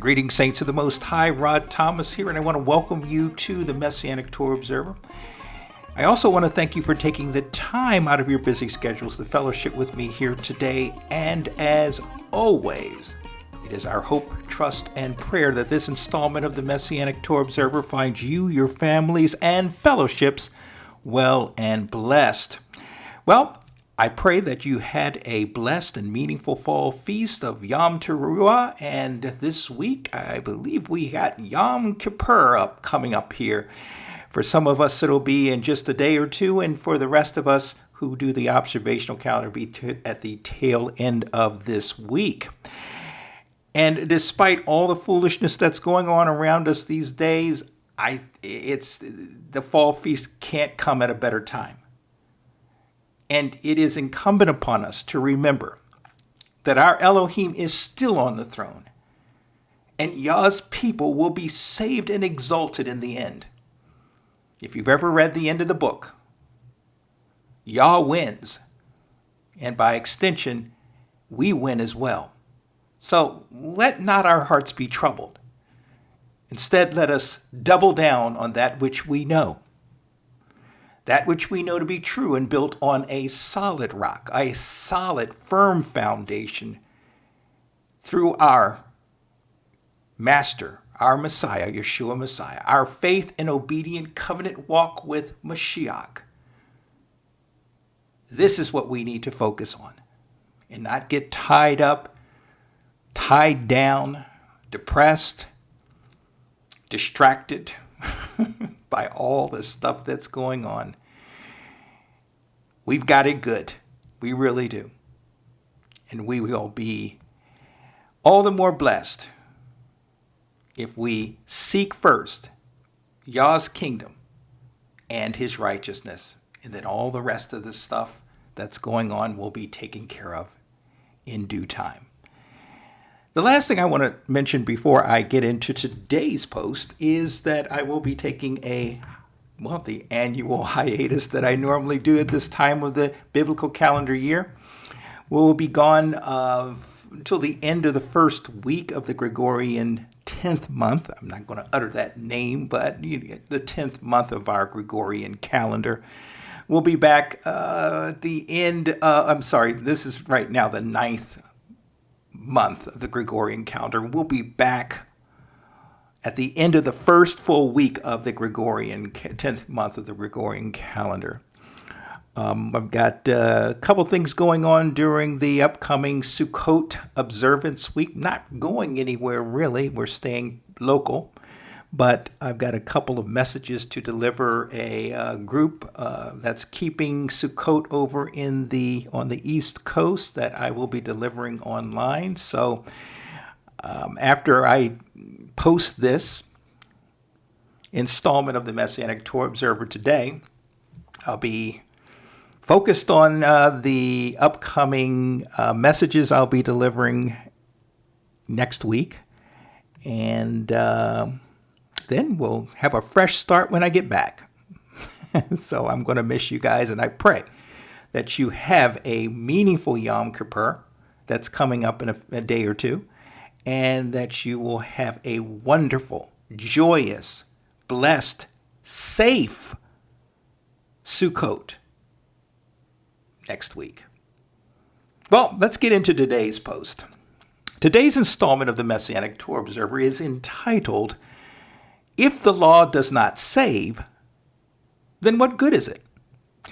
Greetings, saints of the Most High. Rod Thomas here, and I want to welcome you to the Messianic Torah Observer. I also want to thank you for taking the time out of your busy schedules to fellowship with me here today. And as always, it is our hope, trust, and prayer that this installment of the Messianic Torah Observer finds you, your families, and fellowships well and blessed. Well, I pray that you had a blessed and meaningful fall feast of Yom Teruah, and this week I believe we got Yom Kippur coming up here. For some of us it'll be in just a day or two, and for the rest of us who do the observational calendar be at the tail end of this week. And despite all the foolishness that's going on around us these days, the fall feast can't come at a better time. And it is incumbent upon us to remember that our Elohim is still on the throne, and Yah's people will be saved and exalted in the end. If you've ever read the end of the book, Yah wins, and by extension, we win as well. So let not our hearts be troubled. Instead, let us double down on that which we know. That which we know to be true and built on a solid rock, a solid, firm foundation through our Master, our Messiah, Yeshua Messiah, our faith and obedient covenant walk with Mashiach. This is what we need to focus on and not get tied up, tied down, depressed, distracted by all the stuff that's going on. We've got it good. We really do. And we will be all the more blessed if we seek first Yah's kingdom and his righteousness. And then all the rest of the stuff that's going on will be taken care of in due time. The last thing I want to mention before I get into today's post is that I will be taking the annual hiatus that I normally do at this time of the biblical calendar year. We'll be gone until the end of the first week of the Gregorian 10th month. I'm not going to utter that name, but the 10th month of our Gregorian calendar. We'll be back at the end. This is right now the 9th month of the Gregorian calendar. We'll be back at the end of the first full week of the 10th month of the Gregorian calendar. I've got a couple things going on during the upcoming Sukkot observance week. Not going anywhere really. We're staying local. But I've got a couple of messages to deliver a group that's keeping Sukkot over on the East Coast that I will be delivering online. So after I post this installment of the Messianic Torah Observer today, I'll be focused on the upcoming messages I'll be delivering next week. And then we'll have a fresh start when I get back. So I'm going to miss you guys, and I pray that you have a meaningful Yom Kippur that's coming up in a day or two, and that you will have a wonderful, joyous, blessed, safe Sukkot next week. Well, let's get into today's post. Today's installment of the Messianic Torah Observer is entitled, "If the Law Does Not Save, Then What Good Is It?"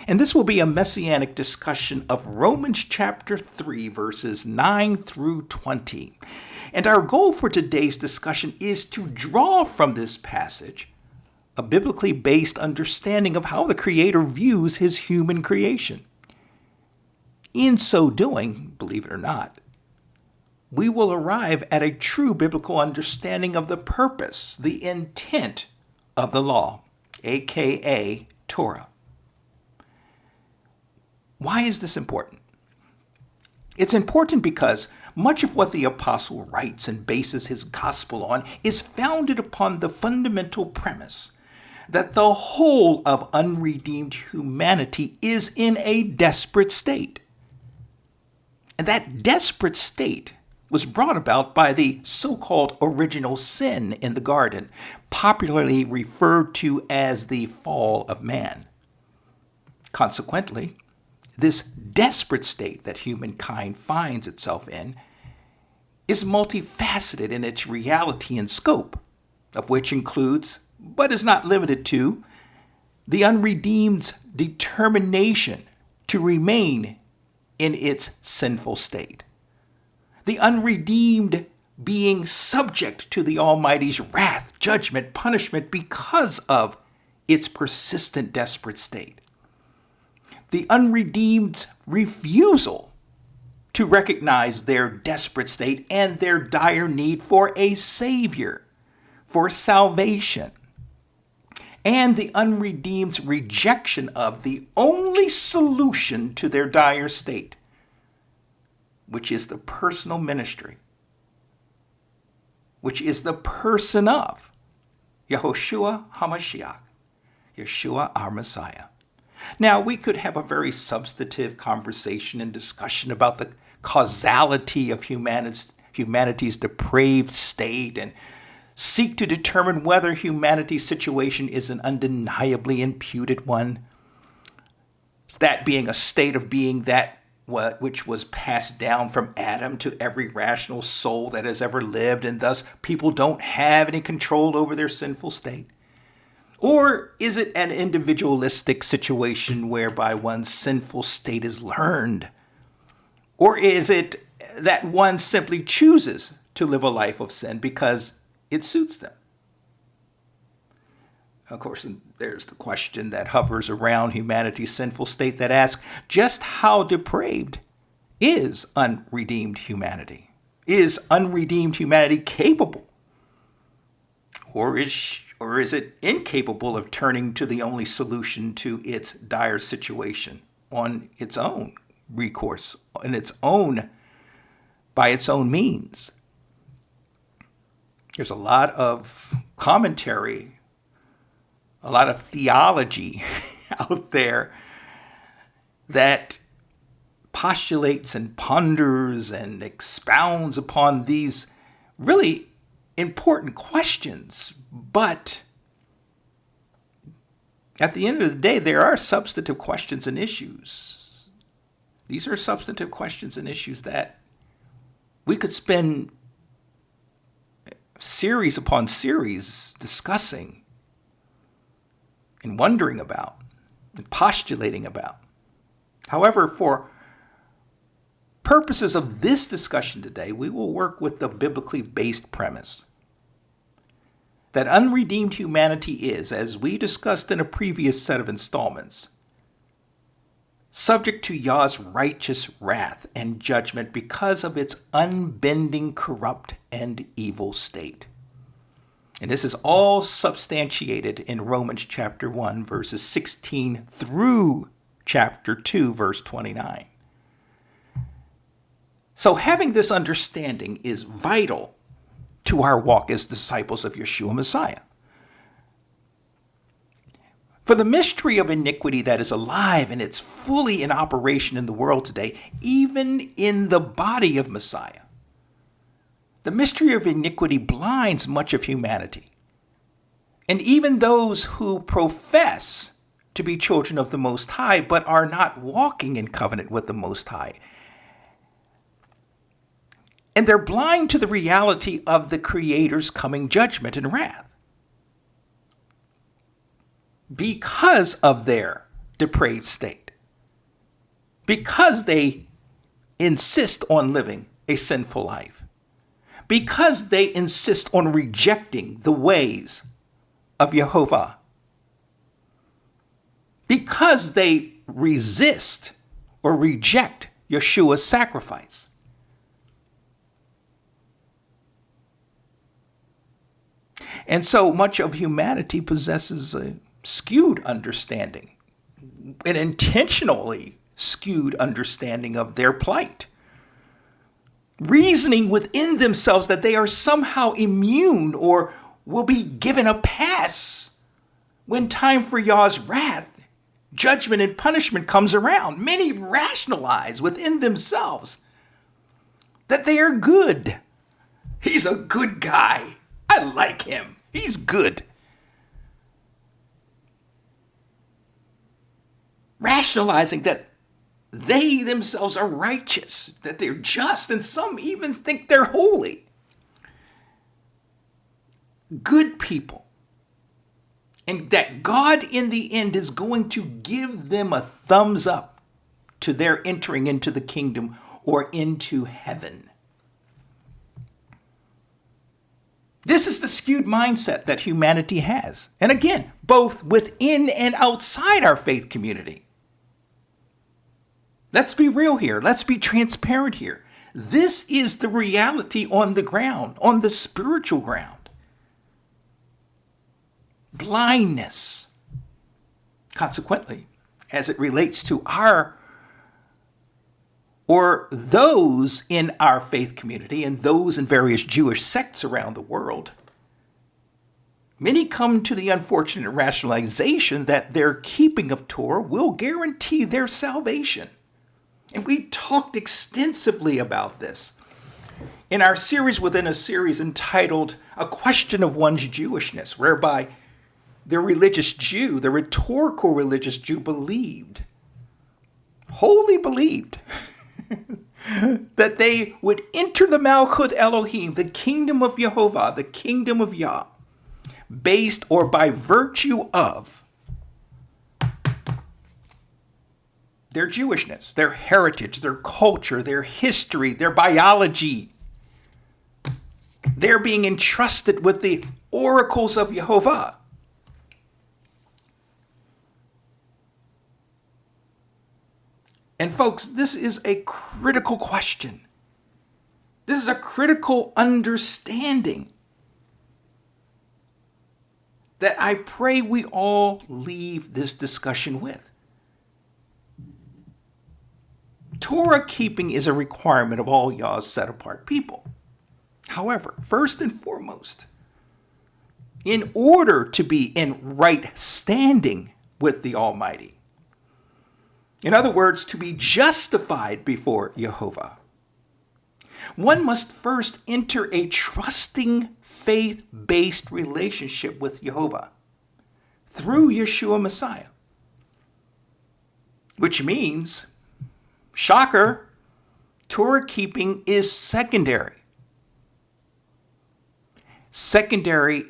And this will be a messianic discussion of Romans chapter 3, verses 9 through 20. And our goal for today's discussion is to draw from this passage a biblically based understanding of how the Creator views his human creation. In so doing, believe it or not, we will arrive at a true biblical understanding of the purpose, the intent of the law, aka Torah. Why is this important? It's important because much of what the apostle writes and bases his gospel on is founded upon the fundamental premise that the whole of unredeemed humanity is in a desperate state. And that desperate state was brought about by the so-called original sin in the garden, popularly referred to as the fall of man. Consequently, this desperate state that humankind finds itself in is multifaceted in its reality and scope, of which includes, but is not limited to, the unredeemed's determination to remain in its sinful state. The unredeemed being subject to the Almighty's wrath, judgment, punishment because of its persistent desperate state. The unredeemed's refusal to recognize their desperate state and their dire need for a Savior, for salvation. And the unredeemed's rejection of the only solution to their dire state, which is the personal ministry, which is the person of Yahushua HaMashiach, Yeshua our Messiah. Now, we could have a very substantive conversation and discussion about the causality of humanity's depraved state and seek to determine whether humanity's situation is an undeniably imputed one, that being a state of being that which was passed down from Adam to every rational soul that has ever lived, and thus people don't have any control over their sinful state. Or is it an individualistic situation whereby one's sinful state is learned? Or is it that one simply chooses to live a life of sin because it suits them? Of course, there's the question that hovers around humanity's sinful state that asks, just how depraved is unredeemed humanity? Is unredeemed humanity capable? Or is it incapable of turning to the only solution to its dire situation on its own recourse, by its own means? There's a lot of commentary, a lot of theology out there that postulates and ponders and expounds upon these really important questions. But at the end of the day, there are substantive questions and issues. These are substantive questions and issues that we could spend series upon series discussing and wondering about and postulating about. However, for purposes of this discussion today, we will work with the biblically based premise that unredeemed humanity is, as we discussed in a previous set of installments, subject to Yah's righteous wrath and judgment because of its unbending, corrupt, and evil state. And this is all substantiated in Romans chapter 1, verses 16 through chapter 2, verse 29. So having this understanding is vital to our walk as disciples of Yeshua Messiah. For the mystery of iniquity that is alive and it's fully in operation in the world today, even in the body of Messiah, the mystery of iniquity blinds much of humanity. And even those who profess to be children of the Most High but are not walking in covenant with the Most High. And they're blind to the reality of the Creator's coming judgment and wrath because of their depraved state, because they insist on living a sinful life, because they insist on rejecting the ways of Jehovah, because they resist or reject Yeshua's sacrifice. And so much of humanity possesses a skewed understanding, an intentionally skewed understanding of their plight, reasoning within themselves that they are somehow immune or will be given a pass when time for Yah's wrath, judgment, and punishment comes around. Many rationalize within themselves that they are good. He's a good guy. I like him. He's good. Rationalizing that they themselves are righteous, that they're just, and some even think they're holy. Good people. And that God in the end is going to give them a thumbs up to their entering into the kingdom or into heaven. This is the skewed mindset that humanity has. And again, both within and outside our faith community. Let's be real here. Let's be transparent here. This is the reality on the ground, on the spiritual ground. Blindness. Consequently, as it relates to our or those in our faith community and those in various Jewish sects around the world, many come to the unfortunate rationalization that their keeping of Torah will guarantee their salvation. And we talked extensively about this in our series within a series entitled A Question of One's Jewishness, whereby the religious Jew, the rhetorical religious Jew, wholly believed, that they would enter the Malchut Elohim, the kingdom of Yehovah, the kingdom of Yah, based or by virtue of their Jewishness, their heritage, their culture, their history, their biology. They're being entrusted with the oracles of Yehovah. And folks, this is a critical question. This is a critical understanding that I pray we all leave this discussion with. Torah keeping is a requirement of all Yah's set-apart people. However, first and foremost, in order to be in right standing with the Almighty, in other words, to be justified before Yehovah, one must first enter a trusting, faith-based relationship with Yehovah through Yeshua Messiah. Which means, shocker, Torah keeping is secondary. Secondary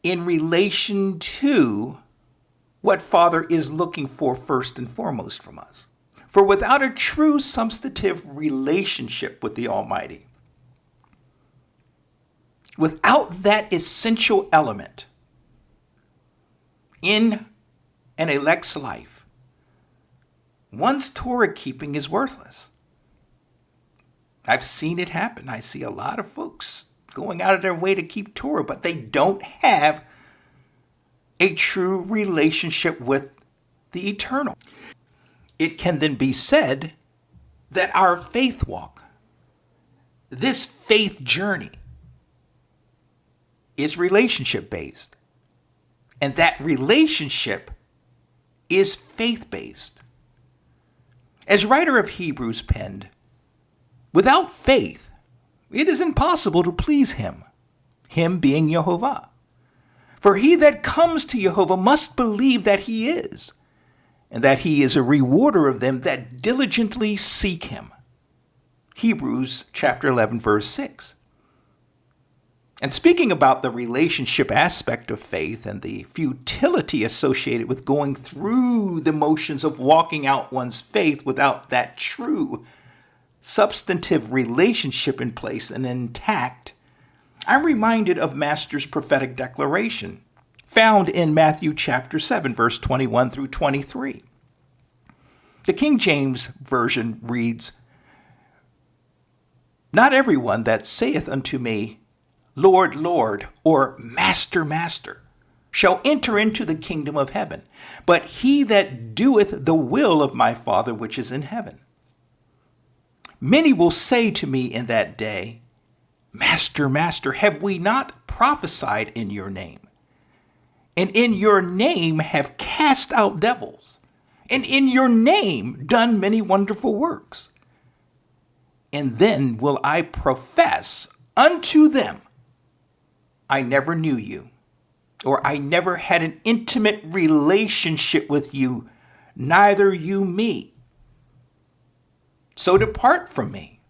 in relation to what Father is looking for first and foremost from us. For without a true substantive relationship with the Almighty, without that essential element in an elect's life, one's Torah keeping is worthless. I've seen it happen. I see a lot of folks going out of their way to keep Torah, but they don't have a true relationship with the eternal. It can then be said that our faith walk, this faith journey, is relationship based. And that relationship is faith based. As writer of Hebrews penned, without faith, it is impossible to please him being Yehovah. For he that comes to Yehovah must believe that he is, and that he is a rewarder of them that diligently seek him. Hebrews chapter 11, verse 6. And speaking about the relationship aspect of faith and the futility associated with going through the motions of walking out one's faith without that true substantive relationship in place and intact, I'm reminded of Master's prophetic declaration found in Matthew chapter 7, verse 21 through 23. The King James Version reads, "Not everyone that saith unto me, Lord, Lord, or Master, Master, shall enter into the kingdom of heaven, but he that doeth the will of my Father which is in heaven. Many will say to me in that day, Master, Master, have we not prophesied in your name? And in your name have cast out devils, and in your name done many wonderful works. And then will I profess unto them, I never knew you, or I never had an intimate relationship with you, neither you me. So depart from me,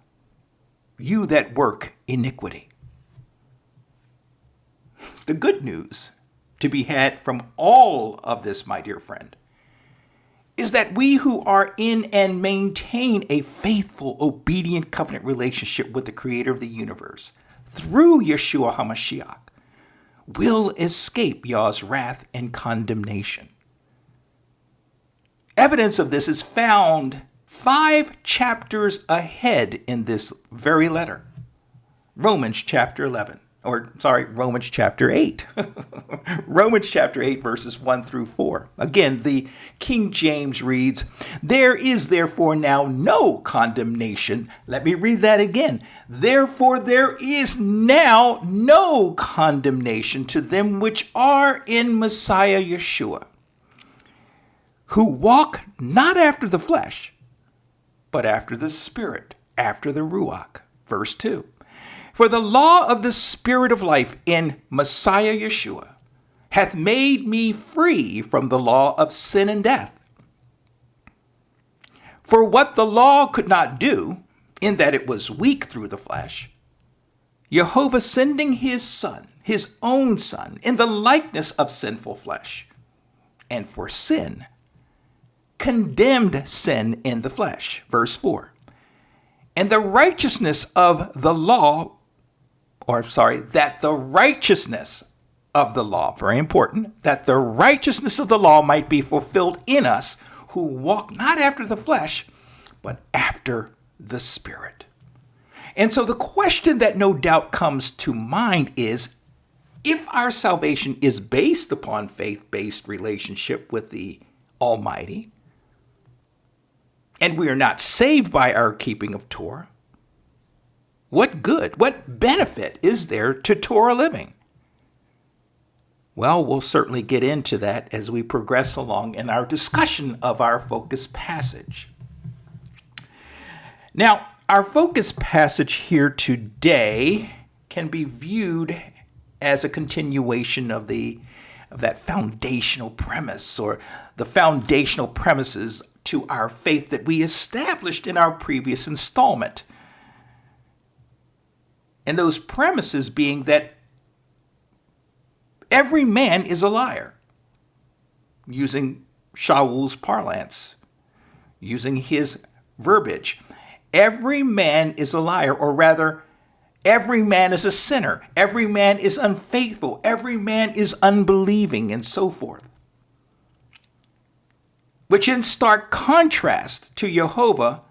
you that work iniquity. The good news to be had from all of this, my dear friend, is that we who are in and maintain a faithful, obedient covenant relationship with the Creator of the universe through Yeshua HaMashiach will escape Yah's wrath and condemnation. Evidence of this is found 5 chapters ahead in this very letter. Romans chapter 8. Romans chapter 8, verses 1 through 4. Again, the King James reads, "There is therefore now no condemnation." Let me read that again. "Therefore there is now no condemnation to them which are in Messiah Yeshua, who walk not after the flesh, but after the Spirit, after the Ruach." Verse 2. "For the law of the Spirit of life in Messiah Yeshua hath made me free from the law of sin and death. For what the law could not do, in that it was weak through the flesh, Jehovah sending his Son, his own Son, in the likeness of sinful flesh, and for sin, condemned sin in the flesh." Verse 4. "And the righteousness of the law," that the righteousness of the law, very important, that the righteousness of the law might be fulfilled in us who walk not after the flesh, but after the Spirit. And so the question that no doubt comes to mind is, if our salvation is based upon faith-based relationship with the Almighty, and we are not saved by our keeping of Torah, what good, what benefit is there to Torah living? Well, we'll certainly get into that as we progress along in our discussion of our focus passage. Now, our focus passage here today can be viewed as a continuation of that foundational premise, or the foundational premises to our faith that we established in our previous installment. And those premises being that every man is a liar, using Shaul's parlance, using his verbiage. Every man is a liar, or rather, every man is a sinner. Every man is unfaithful. Every man is unbelieving, and so forth. Which in stark contrast to Jehovah,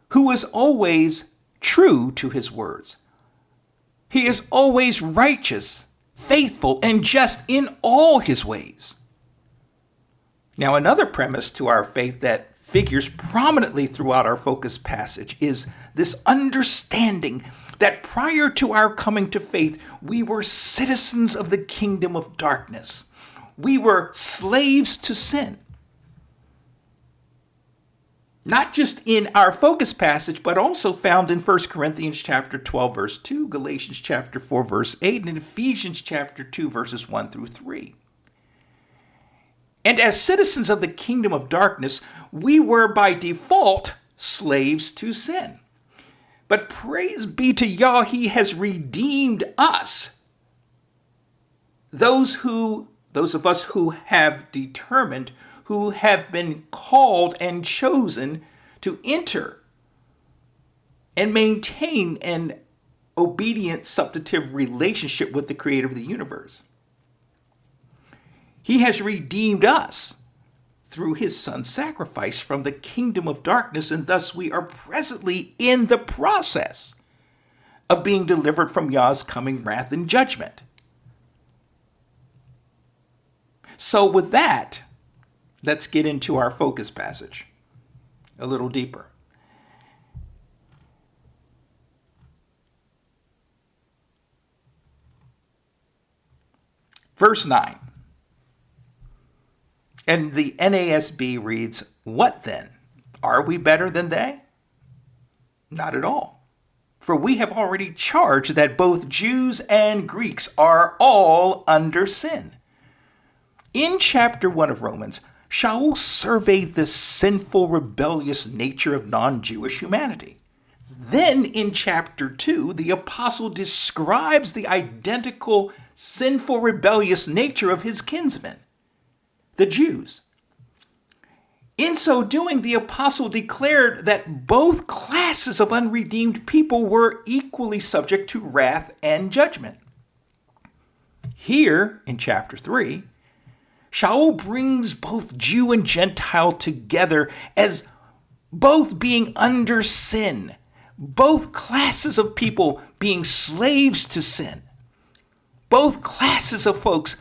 who is always true to his words. He is always righteous, faithful, and just in all his ways. Now, another premise to our faith that figures prominently throughout our focus passage is this understanding that prior to our coming to faith, we were citizens of the kingdom of darkness. We were slaves to sin. Not just in our focus passage, but also found in 1 Corinthians chapter 12, verse 2, Galatians chapter 4, verse 8, and Ephesians chapter 2, verses 1 through 3. And as citizens of the kingdom of darkness, we were by default slaves to sin. But praise be to Yah, he has redeemed us. Those of us who have determined, who have been called and chosen to enter and maintain an obedient substantive relationship with the Creator of the universe. He has redeemed us through his Son's sacrifice from the kingdom of darkness, and thus we are presently in the process of being delivered from Yah's coming wrath and judgment. So with that, let's get into our focus passage a little deeper. Verse 9. And the NASB reads, "What then? Are we better than they? Not at all. For we have already charged that both Jews and Greeks are all under sin. In chapter 1 of Romans, Shaul surveyed the sinful, rebellious nature of non-Jewish humanity. Then in chapter 2, the apostle describes the identical, sinful, rebellious nature of his kinsmen, the Jews. In so doing, the apostle declared that both classes of unredeemed people were equally subject to wrath and judgment. Here, in chapter 3, Shaul brings both Jew and Gentile together as both being under sin, both classes of people being slaves to sin, both classes of folks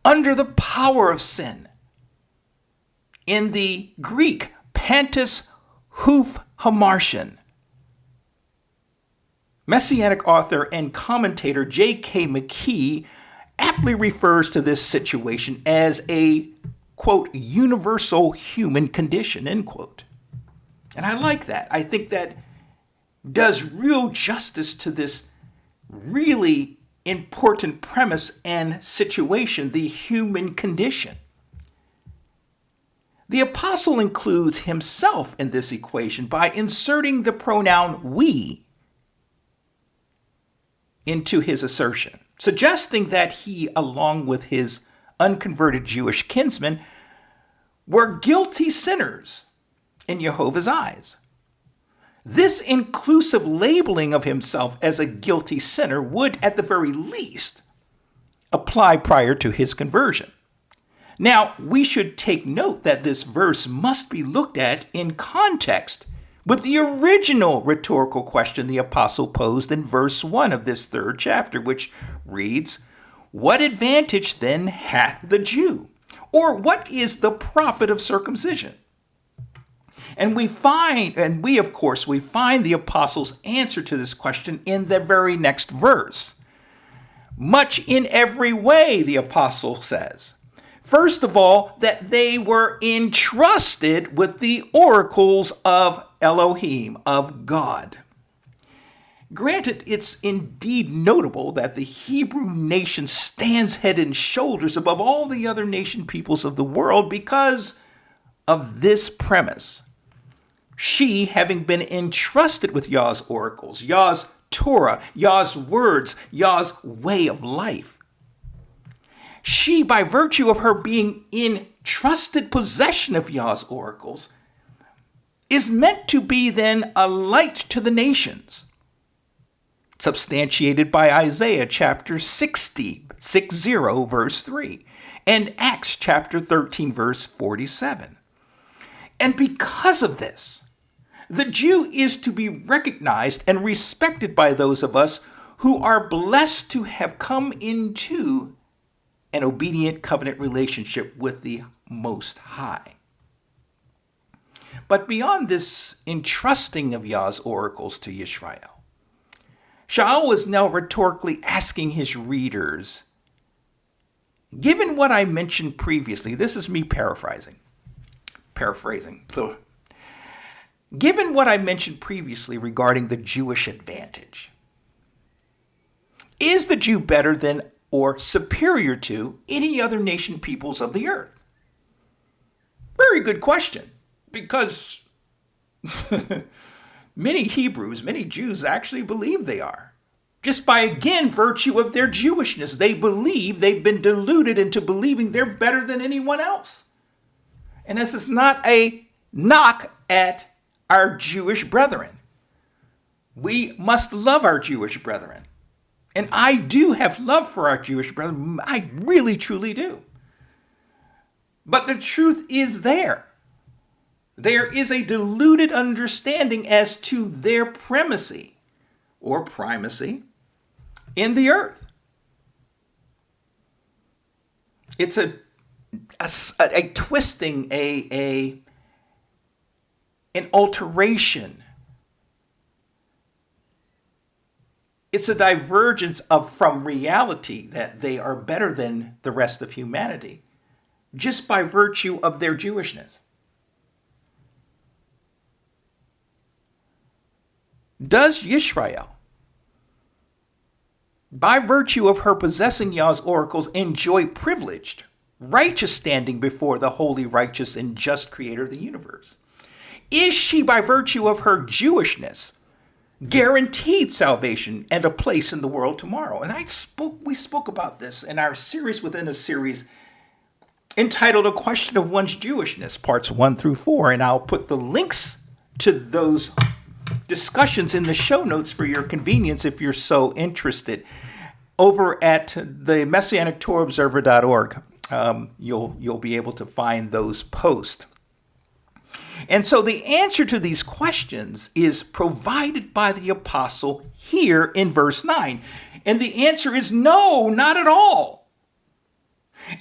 under the power of sin. In the Greek, pantos hoof hamartian. Messianic author and commentator J.K. McKee aptly refers to this situation as a, quote, universal human condition, end quote. And I like that. I think that does real justice to this really important premise and situation, the human condition. The apostle includes himself in this equation by inserting the pronoun we into his assertion, suggesting that he, along with his unconverted Jewish kinsmen, were guilty sinners in Jehovah's eyes. This inclusive labeling of himself as a guilty sinner would, at the very least, apply prior to his conversion. Now, we should take note that this verse must be looked at in context with the original rhetorical question the apostle posed in verse 1 of this 3rd chapter, which reads, "What advantage then hath the Jew? Or what is the profit of circumcision?" And we find the apostle's answer to this question in the very next verse. Much in every way, the apostle says. First of all, that they were entrusted with the oracles of Elohim, of God. Granted, it's indeed notable that the Hebrew nation stands head and shoulders above all the other nation peoples of the world because of this premise. She, having been entrusted with Yah's oracles, Yah's Torah, Yah's words, Yah's way of life. She, by virtue of her being in trusted possession of Yah's oracles, is meant to be then a light to the nations, substantiated by Isaiah chapter 60, verse 3, and Acts chapter 13, verse 47. And because of this, the Jew is to be recognized and respected by those of us who are blessed to have come into an obedient covenant relationship with the Most High. But beyond this entrusting of Yah's oracles to Yisrael, Shaul is now rhetorically asking his readers, given what I mentioned previously, this is me paraphrasing. Given what I mentioned previously regarding the Jewish advantage, is the Jew better than or superior to any other nation peoples of the earth? Very good question, because many Hebrews, many Jews actually believe they are. Just by, again, virtue of their Jewishness, they believe they've been deluded into believing they're better than anyone else. And this is not a knock at our Jewish brethren. We must love our Jewish brethren. And I do have love for our Jewish brethren. I really, truly do. But the truth is there. There is a deluded understanding as to their primacy or primacy in the earth. It's a twisting, an alteration. It's a divergence from reality that they are better than the rest of humanity just by virtue of their Jewishness. Does Yisrael, by virtue of her possessing Yah's oracles, enjoy privileged, righteous standing before the holy, righteous, and just creator of the universe? Is she, by virtue of her Jewishness, guaranteed salvation and a place in the world tomorrow? And we spoke about this in our series within a series entitled A Question of One's Jewishness, parts 1 through 4. And I'll put the links to those discussions in the show notes for your convenience if you're so interested. Over at the MessianicTorahObserver.org, you'll be able to find those posts. And so the answer to these questions is provided by the apostle here in verse 9. And the answer is no, not at all.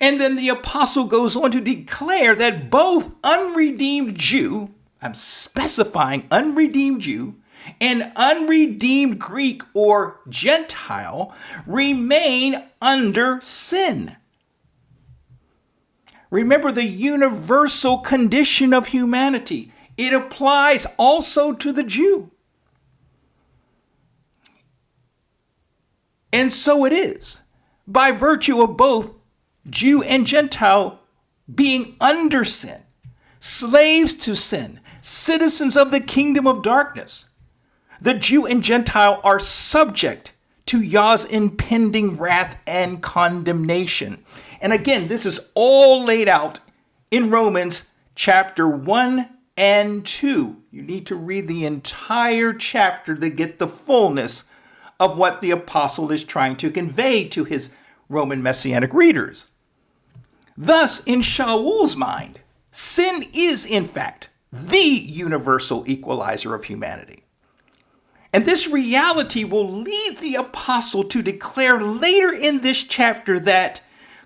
And then the apostle goes on to declare that both unredeemed Jew, I'm specifying unredeemed Jew, and unredeemed Greek or Gentile remain under sin. Remember the universal condition of humanity. It applies also to the Jew. And so it is, by virtue of both Jew and Gentile being under sin, slaves to sin, citizens of the kingdom of darkness. The Jew and Gentile are subject to Yah's impending wrath and condemnation. And again, this is all laid out in Romans chapter 1 and 2. You need to read the entire chapter to get the fullness of what the apostle is trying to convey to his Roman Messianic readers. Thus, in Shaul's mind, sin is, in fact, the universal equalizer of humanity. And this reality will lead the apostle to declare later in this chapter that,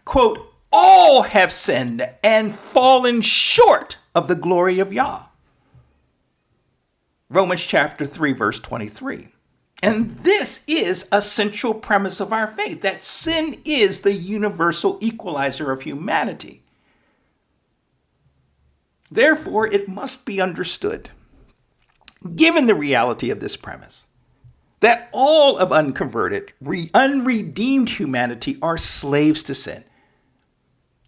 quote, all have sinned and fallen short of the glory of Yah. Romans chapter 3, verse 23. And this is a central premise of our faith, that sin is the universal equalizer of humanity. Therefore, it must be understood, given the reality of this premise, that all of unconverted, unredeemed humanity are slaves to sin,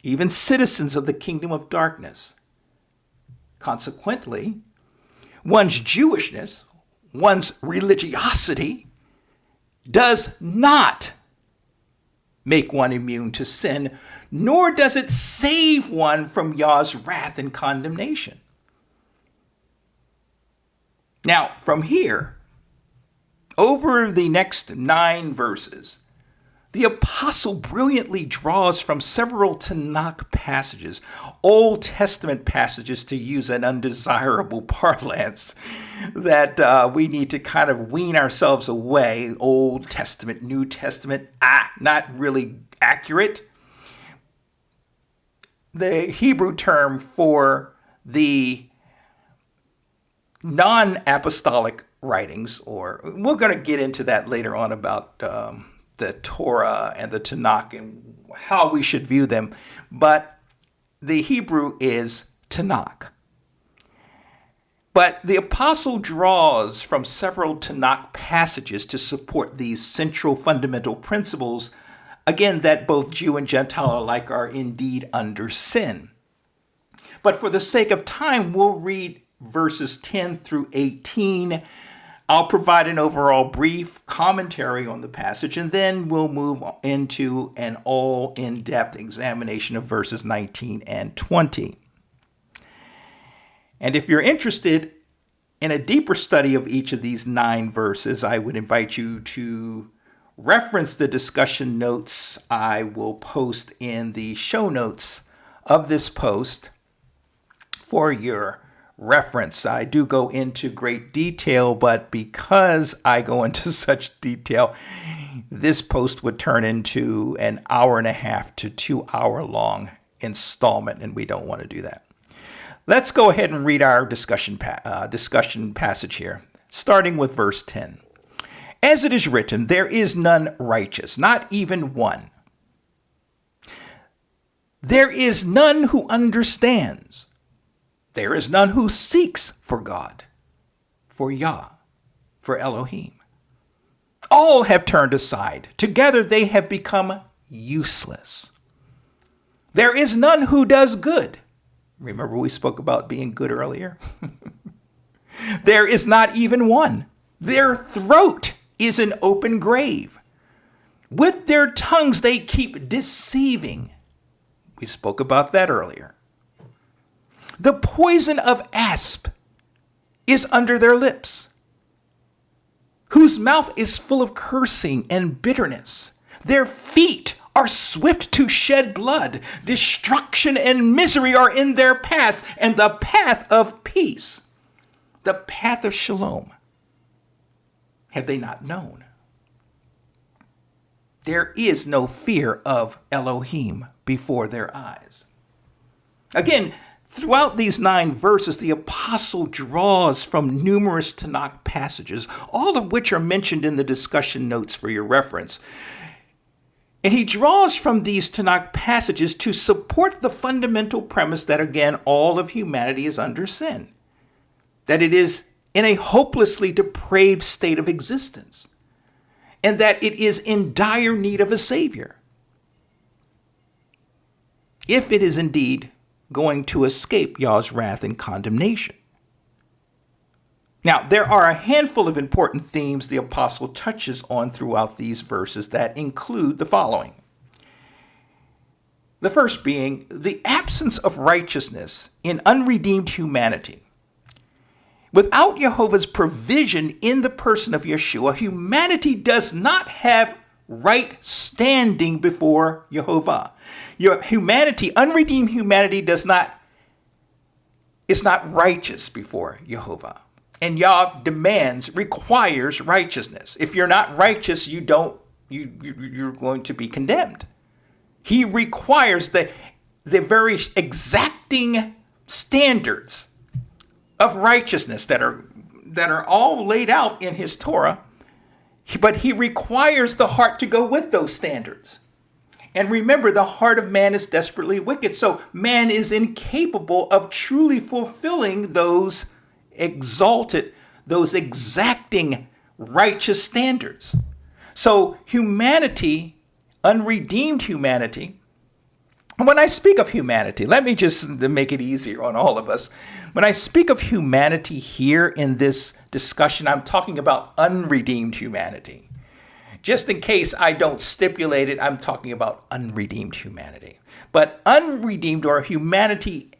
even citizens of the kingdom of darkness. Consequently, one's Jewishness, one's religiosity, does not make one immune to sin, nor does it save one from Yah's wrath and condemnation. Now, from here, over the next 9 verses, the apostle brilliantly draws from several Tanakh passages, Old Testament passages, to use an undesirable parlance that we need to kind of wean ourselves away. Old Testament, New Testament, not really accurate. The Hebrew term for the non-apostolic writings, or we're going to get into that later on about the Torah and the Tanakh and how we should view them. But the Hebrew is Tanakh. But the apostle draws from several Tanakh passages to support these central fundamental principles, again, that both Jew and Gentile alike are indeed under sin. But for the sake of time, we'll read verses 10 through 18. I'll provide an overall brief commentary on the passage, and then we'll move into an all in-depth examination of verses 19 and 20. And if you're interested in a deeper study of each of these 9 verses, I would invite you to reference the discussion notes I will post in the show notes of this post for your reference. I do go into great detail, but because I go into such detail, this post would turn into an 1.5 to 2 hour long installment, and we don't want to do that. Let's go ahead and read our discussion passage here, starting with verse 10. As it is written, there is none righteous, not even one. There is none who understands. There is none who seeks for God, for Yah, for Elohim. All have turned aside. Together they have become useless. There is none who does good. Remember we spoke about being good earlier? There is not even one. Their throat is an open grave. With their tongues they keep deceiving. We spoke about that earlier. The poison of asp is under their lips, whose mouth is full of cursing and bitterness. Their feet are swift to shed blood. Destruction and misery are in their path, and the path of peace, the path of shalom, have they not known. There is no fear of Elohim before their eyes. Again, throughout these 9 verses, the apostle draws from numerous Tanakh passages, all of which are mentioned in the discussion notes for your reference. And he draws from these Tanakh passages to support the fundamental premise that, again, all of humanity is under sin, that it is in a hopelessly depraved state of existence, and that it is in dire need of a Savior, if it is indeed going to escape Yah's wrath and condemnation. Now, there are a handful of important themes the apostle touches on throughout these verses that include the following. The first being the absence of righteousness in unredeemed humanity. Without Jehovah's provision in the person of Yeshua, humanity does not have right standing before Jehovah. Your humanity, unredeemed humanity, is not righteous before Jehovah. And Yah requires righteousness. If you're not righteous, you're going to be condemned. He requires the very exacting standards of righteousness that are all laid out in his Torah, but he requires the heart to go with those standards. And remember, the heart of man is desperately wicked, so man is incapable of truly fulfilling those exacting righteous standards. So humanity, unredeemed humanity, and when I speak of humanity, let me just make it easier on all of us. When I speak of humanity here in this discussion, I'm talking about unredeemed humanity. Just in case I don't stipulate it, I'm talking about unredeemed humanity. But unredeemed or humanity,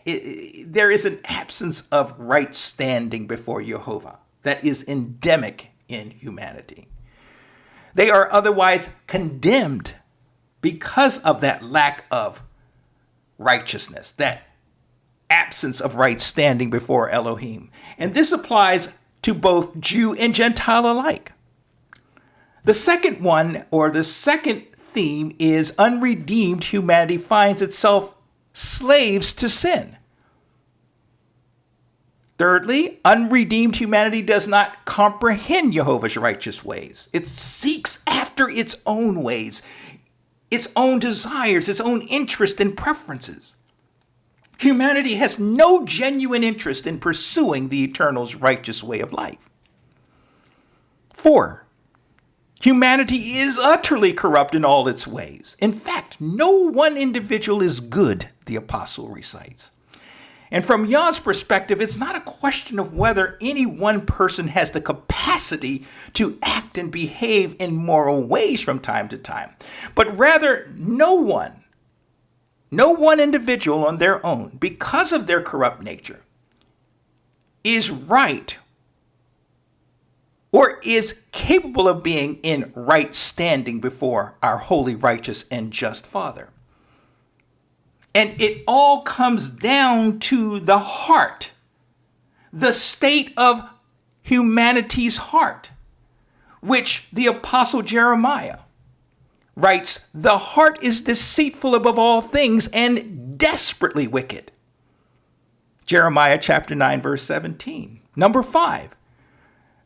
there is an absence of right standing before Jehovah that is endemic in humanity. They are otherwise condemned because of that lack of righteousness, that absence of right standing before Elohim. And this applies to both Jew and Gentile alike. The second one, or the second theme, is unredeemed humanity finds itself slaves to sin. Thirdly, unredeemed humanity does not comprehend Jehovah's righteous ways. It seeks after its own ways, its own desires, its own interest and preferences. Humanity has no genuine interest in pursuing the Eternal's righteous way of life. 4, humanity is utterly corrupt in all its ways. In fact, no one individual is good, the apostle recites. And from Yah's perspective, it's not a question of whether any one person has the capacity to act and behave in moral ways from time to time, but rather no one individual on their own, because of their corrupt nature, is right or is capable of being in right standing before our holy, righteous, and just Father. And it all comes down to the heart, the state of humanity's heart, which the apostle Jeremiah writes, "The heart is deceitful above all things and desperately wicked." Jeremiah chapter 9, verse 17. Number 5,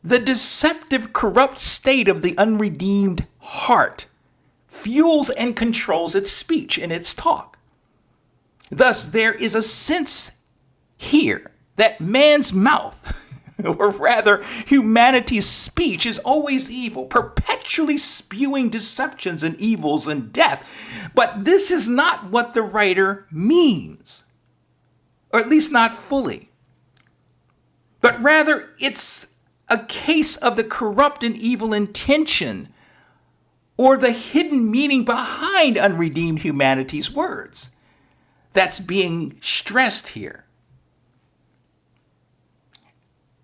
the deceptive, corrupt state of the unredeemed heart fuels and controls its speech and its talk. Thus, there is a sense here that man's mouth or rather, humanity's speech is always evil, perpetually spewing deceptions and evils and death. But this is not what the writer means, or at least not fully. But rather, it's a case of the corrupt and evil intention or the hidden meaning behind unredeemed humanity's words that's being stressed here.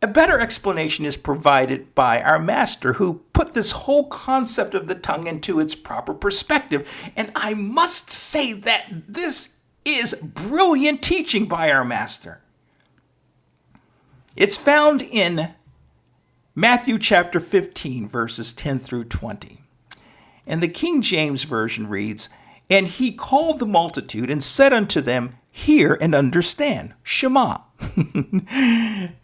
A better explanation is provided by our master, who put this whole concept of the tongue into its proper perspective. And I must say that this is brilliant teaching by our master. It's found in Matthew chapter 15, verses 10 through 20. And the King James Version reads, "And he called the multitude and said unto them, Hear and understand, Shema."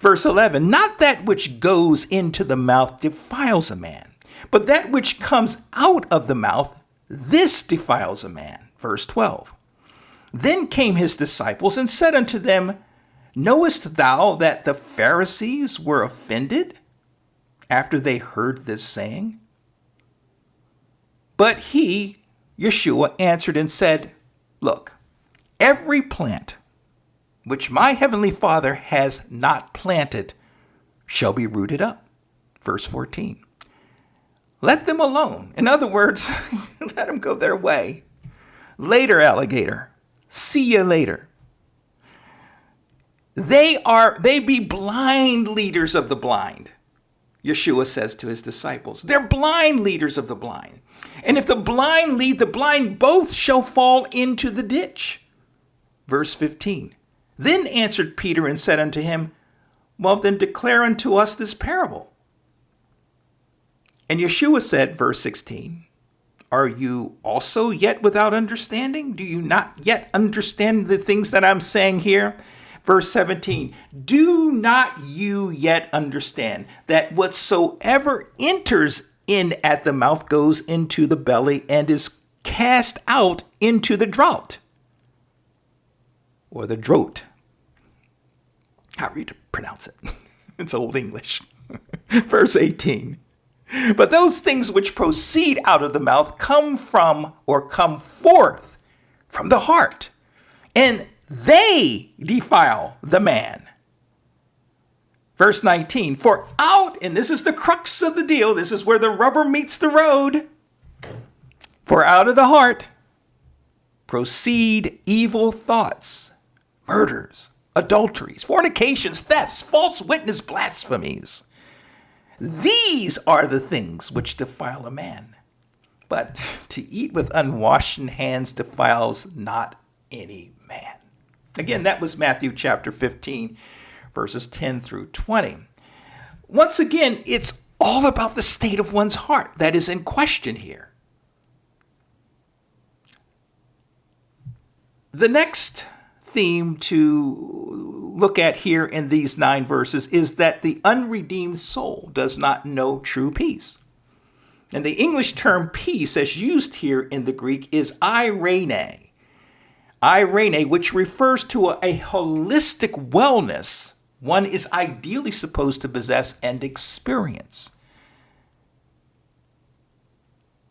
Verse 11, "Not that which goes into the mouth defiles a man, but that which comes out of the mouth, this defiles a man." Verse 12, "Then came his disciples and said unto them, Knowest thou that the Pharisees were offended after they heard this saying? But he," Yeshua, "answered and said, Look, every plant which my heavenly Father has not planted shall be rooted up." Verse 14. "Let them alone." In other words, let them go their way. Later, alligator. See you later. They be blind leaders of the blind, Yeshua says to his disciples. They're blind leaders of the blind. And if the blind lead the blind, both shall fall into the ditch. Verse 15. "Then answered Peter and said unto him, Well, then declare unto us this parable." And Yeshua said, verse 16, "Are you also yet without understanding? Do you not yet understand the things that I'm saying here?" Verse 17, "Do not you yet understand that whatsoever enters in at the mouth goes into the belly and is cast out into the drought?" Or the drought. However you pronounce it. It's Old English. Verse 18, "But those things which proceed out of the mouth come from or come forth from the heart, and they defile the man." Verse 19, "For out," and this is the crux of the deal, this is where the rubber meets the road, "for out of the heart proceed evil thoughts, murders, adulteries, fornications, thefts, false witness, blasphemies. These are the things which defile a man. But to eat with unwashen hands defiles not any man." Again, that was Matthew chapter 15, verses 10 through 20. Once again, it's all about the state of one's heart that is in question here. The next theme to look at here in these 9 verses is that the unredeemed soul does not know true peace. And the English term peace, as used here in the Greek, is eirene. Eirene, which refers to a holistic wellness one is ideally supposed to possess and experience.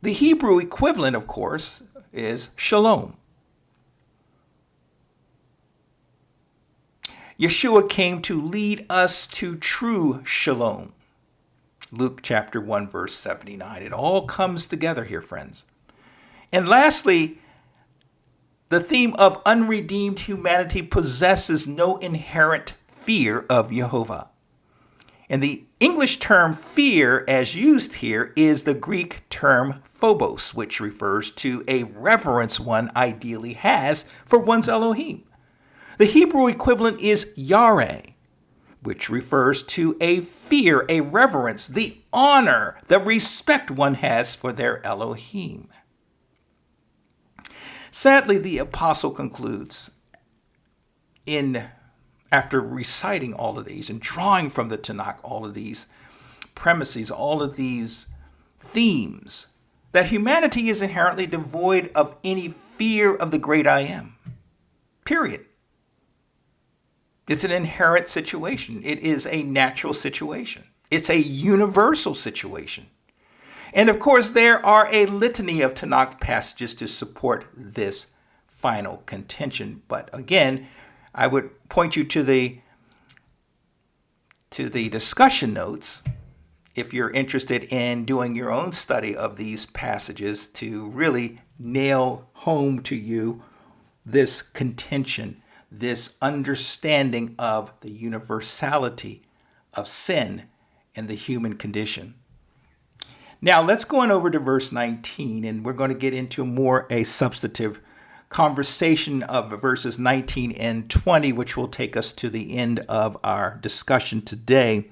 The Hebrew equivalent, of course, is shalom. Yeshua came to lead us to true shalom. Luke chapter 1, verse 79. It all comes together here, friends. And lastly, the theme of unredeemed humanity possesses no inherent fear of Jehovah. And the English term fear, as used here, is the Greek term phobos, which refers to a reverence one ideally has for one's Elohim. The Hebrew equivalent is yareh, which refers to a fear, a reverence, the honor, the respect one has for their Elohim. Sadly, the apostle concludes after reciting all of these and drawing from the Tanakh all of these premises, all of these themes, that humanity is inherently devoid of any fear of the great I am. Period. It's an inherent situation. It is a natural situation. It's a universal situation. And of course, there are a litany of Tanakh passages to support this final contention. But again, I would point you to the discussion notes if you're interested in doing your own study of these passages to really nail home to you this contention, this understanding of the universality of sin and the human condition. Now, let's go on over to verse 19, and we're going to get into more a substantive conversation of verses 19 and 20, which will take us to the end of our discussion today.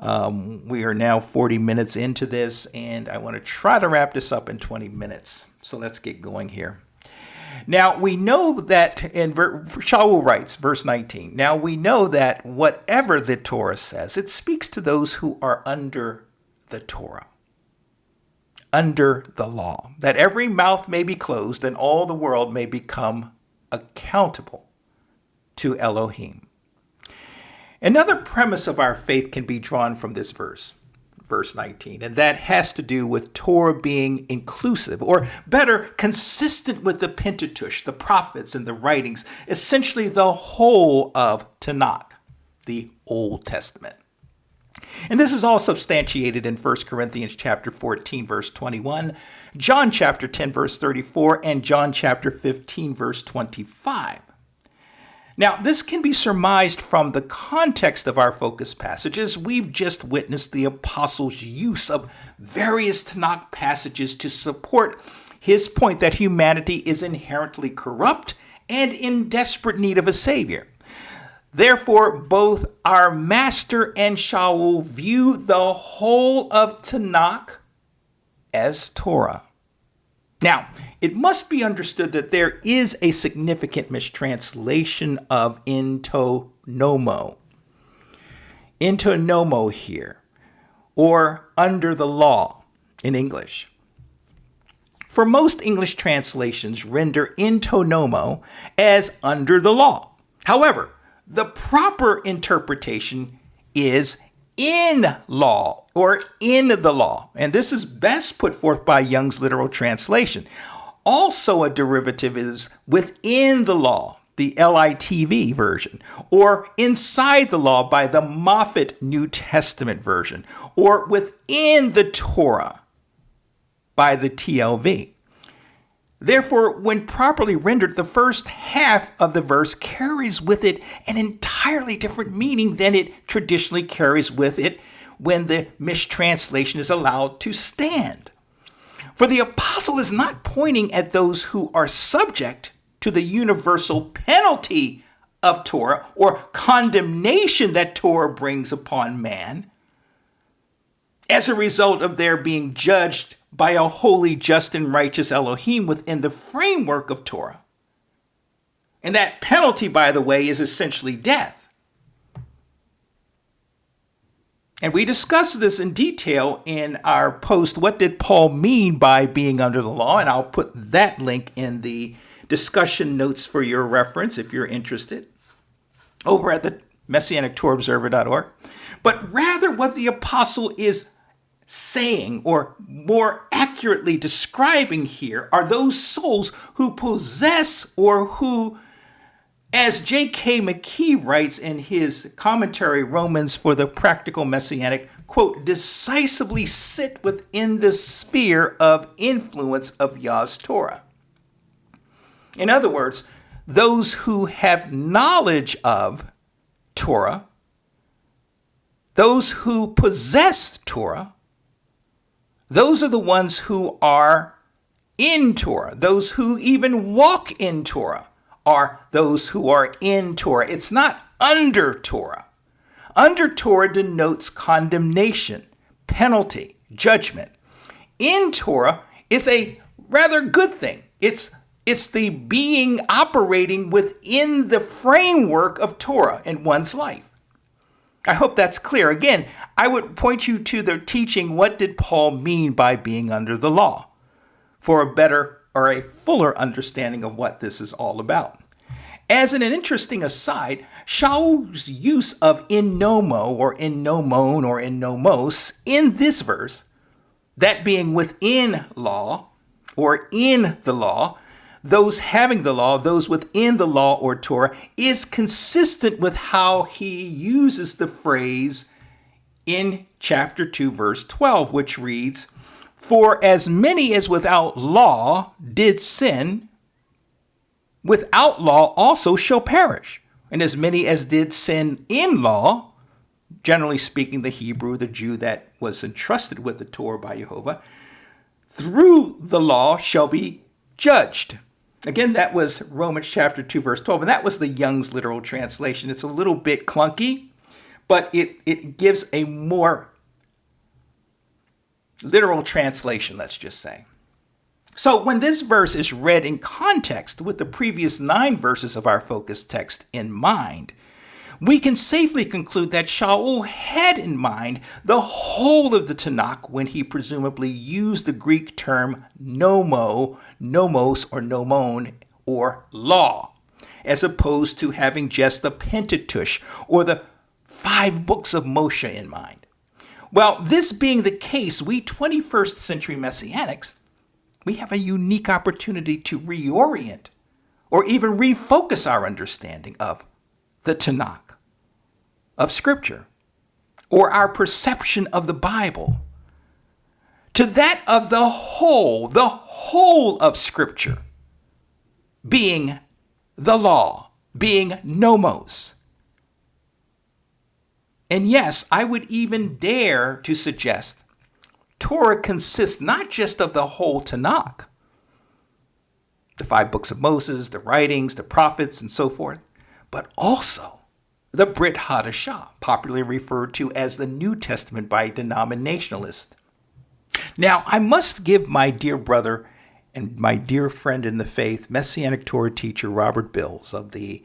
We are now 40 minutes into this, and I want to try to wrap this up in 20 minutes. So let's get going here. Now, we know that, Shaul writes, verse 19, now we know that whatever the Torah says, it speaks to those who are under the Torah, under the law, that every mouth may be closed and all the world may become accountable to Elohim. Another premise of our faith can be drawn from this verse 19, and that has to do with Torah being inclusive, or better, consistent with the Pentateuch, the prophets and the writings, essentially the whole of Tanakh, the Old Testament. And this is all substantiated in 1 Corinthians chapter 14, verse 21, John chapter 10, verse 34, and John chapter 15, verse 25. Now, this can be surmised from the context of our focus passages. We've just witnessed the apostles' use of various Tanakh passages to support his point that humanity is inherently corrupt and in desperate need of a savior. Therefore, both our master and Shaul view the whole of Tanakh as Torah. Now, it must be understood that there is a significant mistranslation of entonomo. Entonomo here, or under the law in English. For most English translations render entonomo as under the law. However, the proper interpretation is in law or in the law. And this is best put forth by Young's literal translation. Also a derivative is within the law, the LITV version, or inside the law by the Moffat New Testament version, or within the Torah by the TLV. Therefore, when properly rendered, the first half of the verse carries with it an entirely different meaning than it traditionally carries with it when the mistranslation is allowed to stand. For the apostle is not pointing at those who are subject to the universal penalty of Torah or condemnation that Torah brings upon man as a result of their being judged by a holy, just, and righteous Elohim within the framework of Torah. And that penalty, by the way, is essentially death. And we discussed this in detail in our post, What Did Paul Mean by Being Under the Law? And I'll put that link in the discussion notes for your reference if you're interested, over at the MessianicTorahObserver.org. But rather what the apostle is saying, or more accurately describing here, are those souls who possess, or who, as J.K. McKee writes in his commentary, Romans for the Practical Messianic, quote, decisively sit within the sphere of influence of Yah's Torah. In other words, those who have knowledge of Torah, those who possess Torah, those are the ones who are in Torah. Those who even walk in Torah are those who are in Torah. It's not under Torah. Under Torah denotes condemnation, penalty, judgment. In Torah is a rather good thing. It's the being operating within the framework of Torah in one's life. I hope that's clear. Again, I would point you to the teaching, What Did Paul Mean by Being Under the Law? For a better or a fuller understanding of what this is all about. As an interesting aside, Shaul's use of in nomo or in nomon or in nomos in this verse, that being within law or in the law, those having the law, those within the law or Torah, is consistent with how he uses the phrase in chapter 2, verse 12, which reads, "For as many as without law did sin, without law also shall perish. And as many as did sin in law," generally speaking, the Hebrew, the Jew that was entrusted with the Torah by Jehovah, "through the law shall be judged." Again, that was Romans chapter 2, verse 12, and that was the Young's literal translation. It's a little bit clunky, but it gives a more literal translation, let's just say. So when this verse is read in context with the previous 9 verses of our focus text in mind, we can safely conclude that Shaul had in mind the whole of the Tanakh when he presumably used the Greek term nomos, or nomon, or law, as opposed to having just the Pentateuch, or the 5 books of Moshe in mind. Well, this being the case, we 21st century Messianics, we have a unique opportunity to reorient or even refocus our understanding of the Tanakh, of Scripture, or our perception of the Bible, to that of the whole of Scripture, being the law, being nomos. And yes, I would even dare to suggest Torah consists not just of the whole Tanakh, the 5 books of Moses, the writings, the prophets, and so forth, but also the Brit Hadashah, popularly referred to as the New Testament by denominationalists. Now, I must give my dear brother and my dear friend in the faith, Messianic Torah teacher Robert Bills of the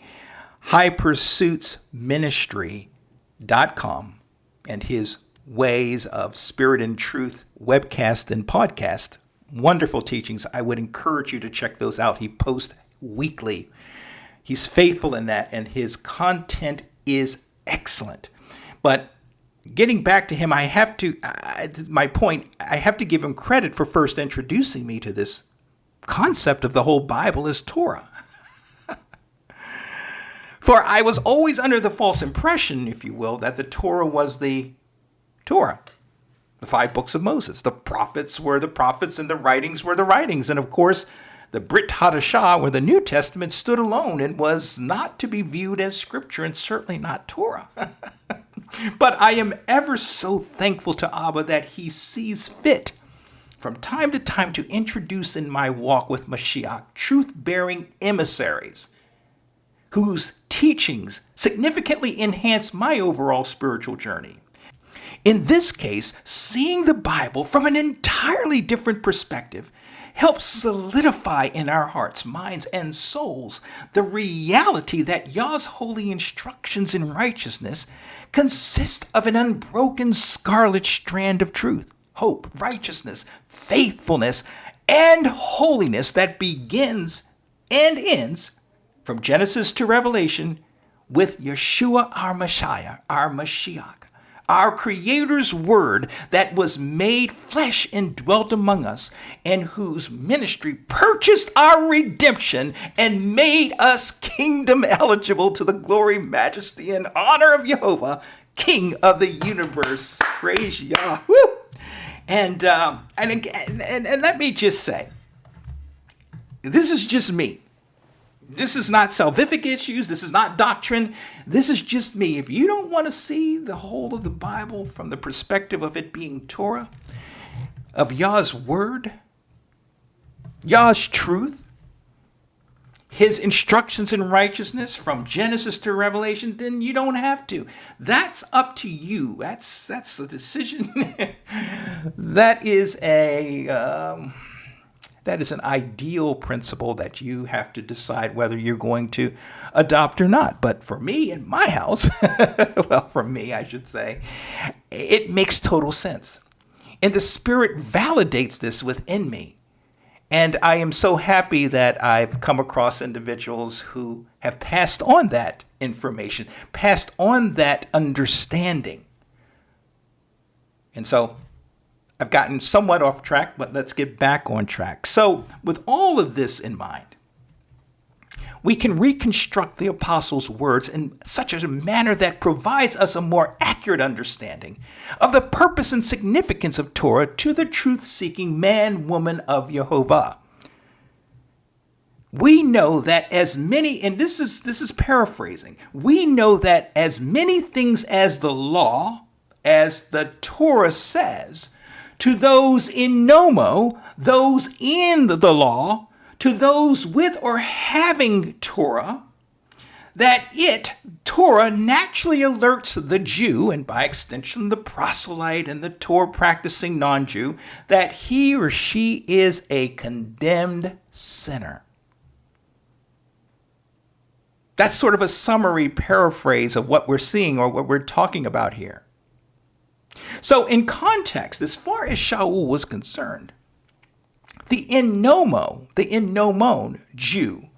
High Pursuits Ministry.com and his Ways of Spirit and Truth webcast and podcast. Wonderful teachings. I would encourage you to check those out. He posts weekly. He's faithful in that, and his content is excellent. But getting back to him, I have to give him credit for first introducing me to this concept of the whole Bible as Torah. For I was always under the false impression, if you will, that the Torah was the Torah, the 5 books of Moses. The prophets were the prophets and the writings were the writings. And of course, the Brit Hadashah, or the New Testament, stood alone and was not to be viewed as Scripture and certainly not Torah. But I am ever so thankful to Abba that he sees fit from time to time to introduce in my walk with Mashiach truth-bearing emissaries whose teachings significantly enhance my overall spiritual journey. In this case, seeing the Bible from an entirely different perspective helps solidify in our hearts, minds, and souls the reality that Yah's holy instructions in righteousness consist of an unbroken scarlet strand of truth, hope, righteousness, faithfulness, and holiness that begins and ends from Genesis to Revelation with Yeshua, our Messiah, our Mashiach, our Creator's Word that was made flesh and dwelt among us, and whose ministry purchased our redemption and made us kingdom eligible to the glory, majesty, and honor of Jehovah, King of the universe. Praise Yah. Woo! And let me just say, this is just me. This is not salvific issues. This is not doctrine. This is just me. If you don't want to see the whole of the Bible from the perspective of it being Torah, of Yah's word, Yah's truth, his instructions in righteousness from Genesis to Revelation, then you don't have to. That's up to you. That's the decision. That is an ideal principle that you have to decide whether you're going to adopt or not. But for me, in my house, well, for me, I should say, it makes total sense. And the Spirit validates this within me. And I am so happy that I've come across individuals who have passed on that information, passed on that understanding. And so I've gotten somewhat off track, but let's get back on track. So with all of this in mind, we can reconstruct the apostles' words in such a manner that provides us a more accurate understanding of the purpose and significance of Torah to the truth-seeking man, woman of Jehovah. We know that as many, and this is paraphrasing, we know that as many things as the law, as the Torah says, to those in Nomo, those in the law, to those with or having Torah, that Torah, naturally alerts the Jew, and by extension the proselyte and the Torah practicing non-Jew, that he or she is a condemned sinner. That's sort of a summary paraphrase of what we're seeing or what we're talking about here. So in context, as far as Shaul was concerned, the innomon Jew,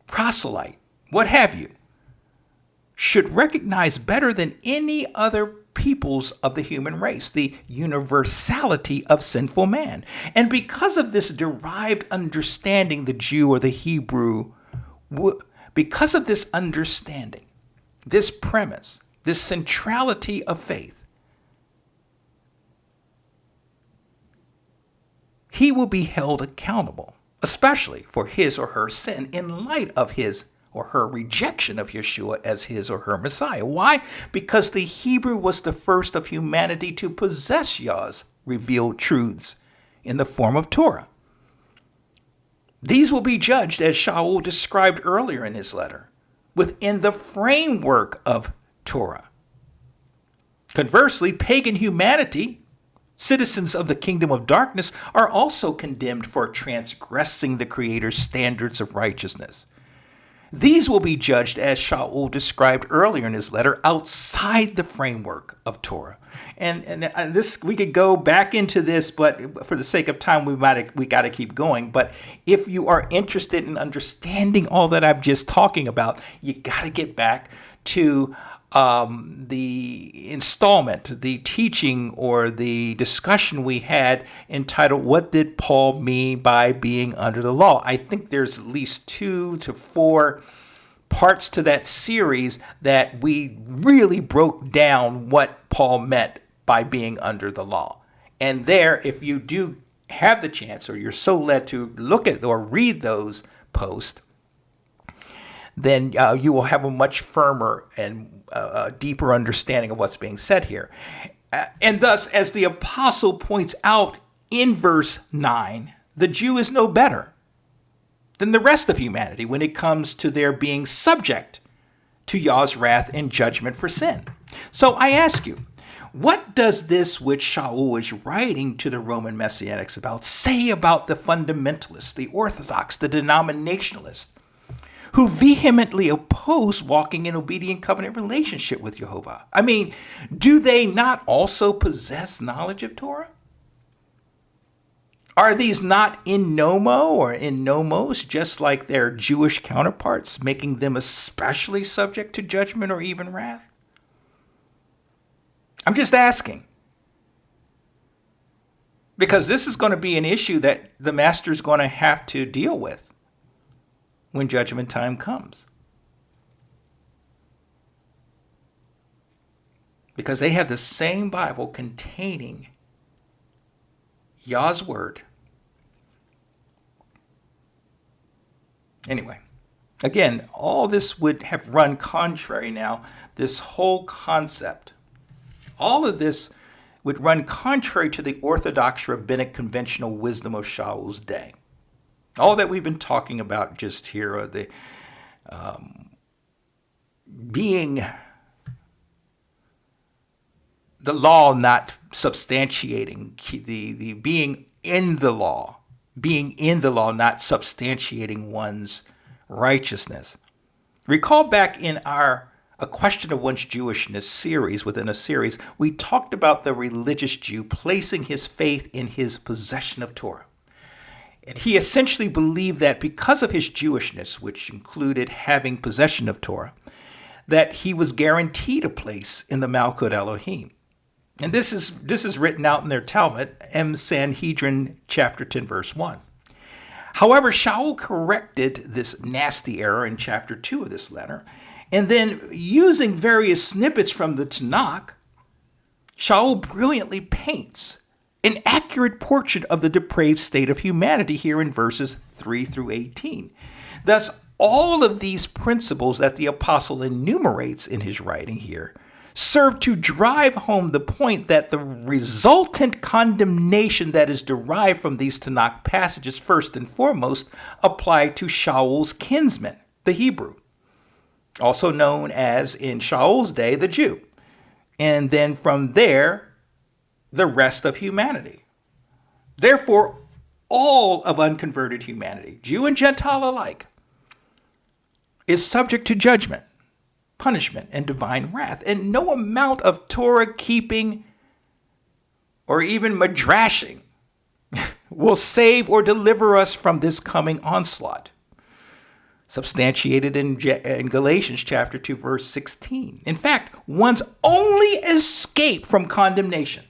proselyte, what have you, should recognize better than any other peoples of the human race the universality of sinful man. And because of this derived understanding, the Jew or the Hebrew, because of this understanding, this premise, this centrality of faith, he will be held accountable, especially for his or her sin in light of his or her rejection of Yeshua as his or her Messiah. Why? Because the Hebrew was the first of humanity to possess Yah's revealed truths in the form of Torah. These will be judged, as Shaul described earlier in his letter, within the framework of Torah. Conversely, pagan humanity, citizens of the kingdom of darkness, are also condemned for transgressing the Creator's standards of righteousness. These will be judged, as Shaul described earlier in his letter, outside the framework of Torah. And this, we could go back into this, but for the sake of time, we got to keep going. But if you are interested in understanding all that I'm just talking about, you got to get back to the installment, the teaching or the discussion we had entitled, "What did Paul mean by being under the law?" I think there's at least 2 to 4 parts to that series that we really broke down what Paul meant by being under the law. And there, if you do have the chance, or you're so led to look at or read those posts, then you will have a much firmer and deeper understanding of what's being said here. And thus, as the apostle points out in verse 9, the Jew is no better than the rest of humanity when it comes to their being subject to Yah's wrath and judgment for sin. So I ask you, what does this which Shaul is writing to the Roman Messianics about say about the fundamentalists, the orthodox, the denominationalists, who vehemently oppose walking in obedient covenant relationship with Jehovah? I mean, do they not also possess knowledge of Torah? Are these not in nomo or in nomos, just like their Jewish counterparts, making them especially subject to judgment or even wrath? I'm just asking. Because this is going to be an issue that the master is going to have to deal with when judgment time comes. Because they have the same Bible containing Yah's word. Anyway, again, all this would have run contrary now, this whole concept. All of this would run contrary to the Orthodox rabbinic conventional wisdom of Shaul's day. All that we've been talking about just here are the being the law not substantiating, the being in the law not substantiating one's righteousness. Recall back in A Question of One's Jewishness series, within a series, we talked about the religious Jew placing his faith in his possession of Torah. And he essentially believed that because of his Jewishness, which included having possession of Torah, that he was guaranteed a place in the Malkut Elohim. And this is written out in their Talmud, M. Sanhedrin, chapter 10, verse 1. However, Shaul corrected this nasty error in chapter 2 of this letter, and then using various snippets from the Tanakh, Shaul brilliantly paints an accurate portrait of the depraved state of humanity here in verses 3 through 18. Thus, all of these principles that the apostle enumerates in his writing here serve to drive home the point that the resultant condemnation that is derived from these Tanakh passages first and foremost apply to Shaul's kinsman, the Hebrew, also known as, in Shaul's day, the Jew. And then from there, the rest of humanity. Therefore, all of unconverted humanity, Jew and Gentile alike, is subject to judgment, punishment, and divine wrath. And no amount of Torah keeping or even madrashing will save or deliver us from this coming onslaught, substantiated in Galatians chapter 2, verse 16. In fact, one's only escape from condemnation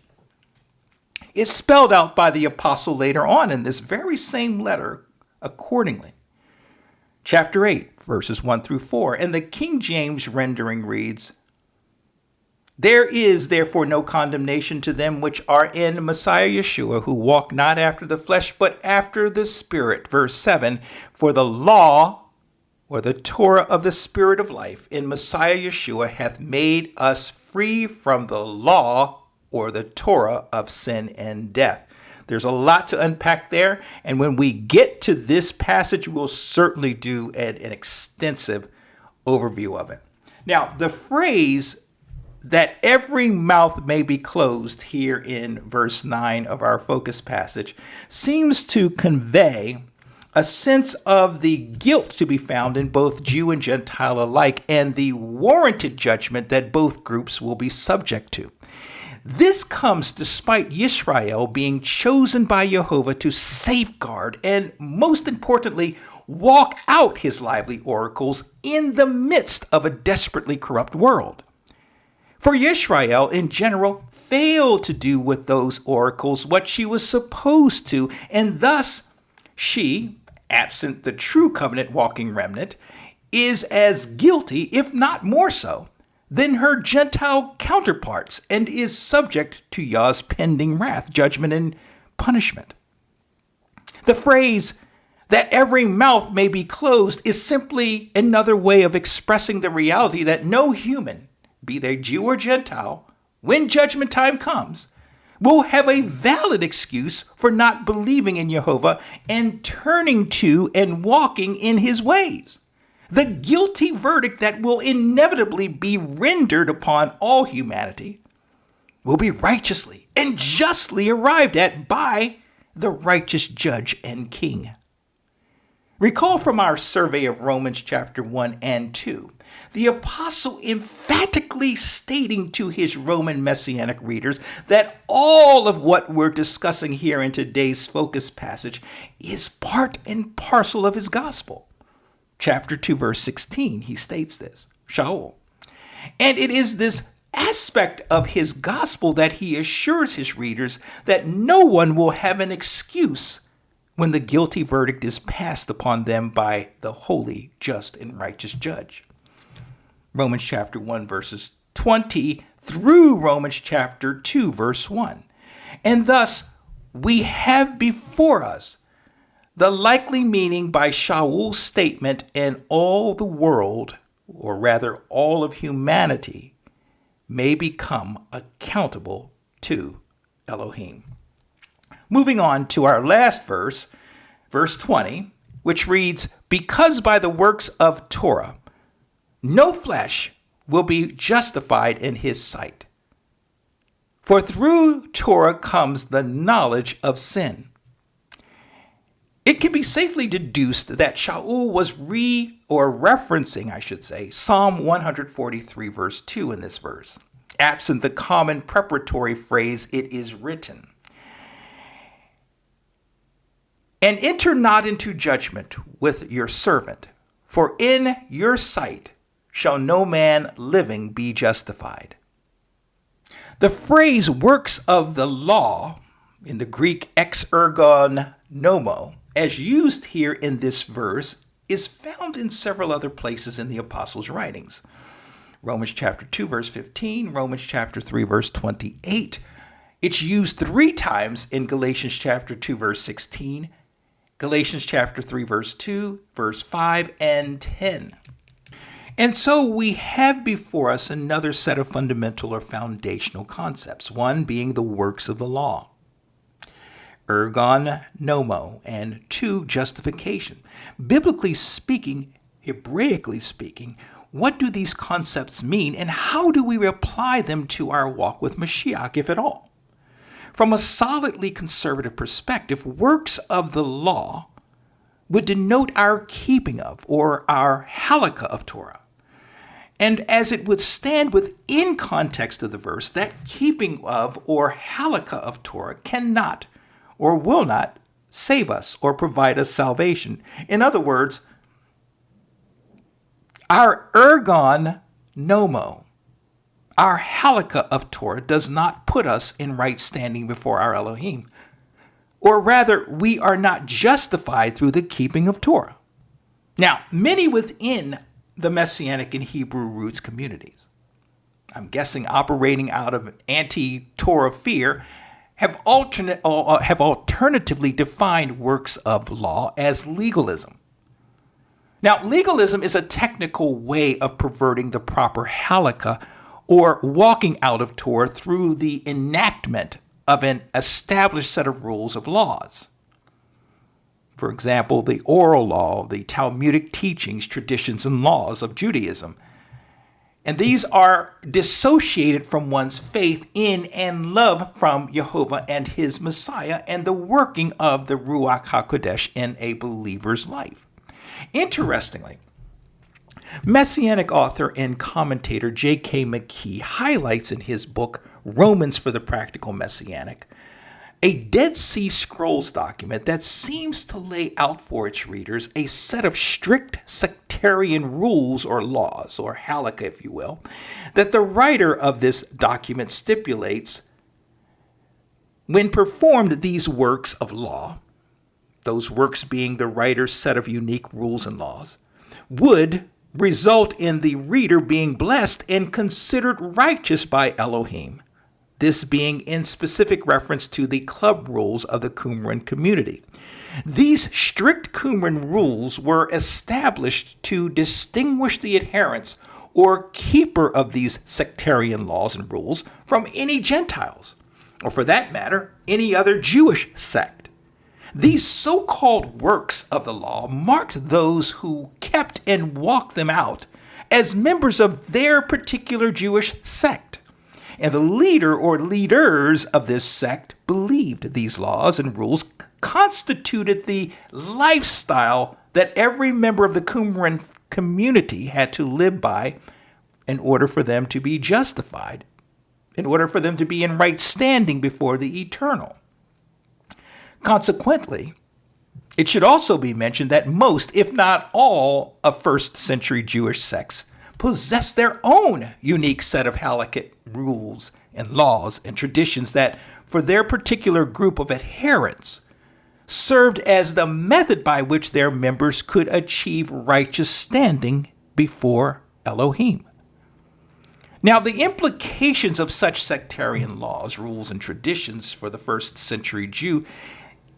is spelled out by the apostle later on in this very same letter accordingly. Chapter 8, verses 1 through 4. And the King James rendering reads, "There is therefore no condemnation to them which are in Messiah Yeshua, who walk not after the flesh, but after the Spirit." Verse 7, "For the law," or the Torah of the Spirit of life, "in Messiah Yeshua hath made us free from the law," or the Torah of sin and death. There's a lot to unpack there, and when we get to this passage, we'll certainly do an extensive overview of it. Now, the phrase "that every mouth may be closed" here in verse 9 of our focus passage seems to convey a sense of the guilt to be found in both Jew and Gentile alike, and the warranted judgment that both groups will be subject to. This comes despite Yisrael being chosen by Jehovah to safeguard and, most importantly, walk out his lively oracles in the midst of a desperately corrupt world. For Yisrael, in general, failed to do with those oracles what she was supposed to, and thus she, absent the true covenant walking remnant, is as guilty, if not more so, than her Gentile counterparts, and is subject to Yah's pending wrath, judgment, and punishment. The phrase "that every mouth may be closed" is simply another way of expressing the reality that no human, be they Jew or Gentile, when judgment time comes, will have a valid excuse for not believing in Jehovah and turning to and walking in his ways. The guilty verdict that will inevitably be rendered upon all humanity will be righteously and justly arrived at by the righteous judge and king. Recall from our survey of Romans chapter 1 and 2, the apostle emphatically stating to his Roman Messianic readers that all of what we're discussing here in today's focus passage is part and parcel of his gospel. Chapter 2, verse 16, he states this, Shaul. And it is this aspect of his gospel that he assures his readers that no one will have an excuse when the guilty verdict is passed upon them by the holy, just, and righteous judge. Romans chapter 1, verses 20 through Romans chapter 2, verse 1. And thus, we have before us the likely meaning by Shaul's statement, "and all the world," or rather all of humanity, "may become accountable to Elohim." Moving on to our last verse, verse 20, which reads, "Because by the works of Torah, no flesh will be justified in his sight. For through Torah comes the knowledge of sin." It can be safely deduced that Shaul was referencing Psalm 143, verse 2 in this verse, absent the common preparatory phrase, "it is written." And enter not into judgment with your servant, for in your sight shall no man living be justified. The phrase works of the law, in the Greek exergon nomo, as used here in this verse, is found in several other places in the apostles' writings. Romans chapter 2, verse 15, Romans chapter 3, verse 28. It's used 3 times in Galatians chapter 2, verse 16, Galatians chapter 3, verse 2, verse 5, and 10. And so we have before us another set of fundamental or foundational concepts, one being the works of the law, ergon nomo, and 2, justification. Biblically speaking, Hebraically speaking, what do these concepts mean and how do we apply them to our walk with Mashiach, if at all? From a solidly conservative perspective, works of the law would denote our keeping of or our halakha of Torah. And as it would stand within context of the verse, that keeping of or halakha of Torah cannot or will not save us or provide us salvation. In other words, our ergon nomo, our halakha of Torah, does not put us in right standing before our Elohim. Or rather, we are not justified through the keeping of Torah. Now, many within the Messianic and Hebrew roots communities, I'm guessing operating out of anti-Torah fear, have alternatively defined works of law as legalism. Now, legalism is a technical way of perverting the proper halakha or walking out of Torah through the enactment of an established set of rules of laws. For example, the oral law, the Talmudic teachings, traditions, and laws of Judaism. And these are dissociated from one's faith in and love from Jehovah and his Messiah and the working of the Ruach HaKodesh in a believer's life. Interestingly, Messianic author and commentator J.K. McKee highlights in his book, Romans for the Practical Messianic, a Dead Sea Scrolls document that seems to lay out for its readers a set of strict sectarian rules or laws, or halakha, if you will, that the writer of this document stipulates when performed these works of law, those works being the writer's set of unique rules and laws, would result in the reader being blessed and considered righteous by Elohim. This being in specific reference to the club rules of the Qumran community. These strict Qumran rules were established to distinguish the adherents or keeper of these sectarian laws and rules from any Gentiles, or for that matter, any other Jewish sect. These so-called works of the law marked those who kept and walked them out as members of their particular Jewish sect. And the leader or leaders of this sect believed these laws and rules constituted the lifestyle that every member of the Qumran community had to live by in order for them to be justified, in order for them to be in right standing before the Eternal. Consequently, it should also be mentioned that most, if not all, of first century Jewish sects possess their own unique set of halakhic rules and laws and traditions that, for their particular group of adherents, served as the method by which their members could achieve righteous standing before Elohim. Now, the implications of such sectarian laws, rules, and traditions for the first century Jew,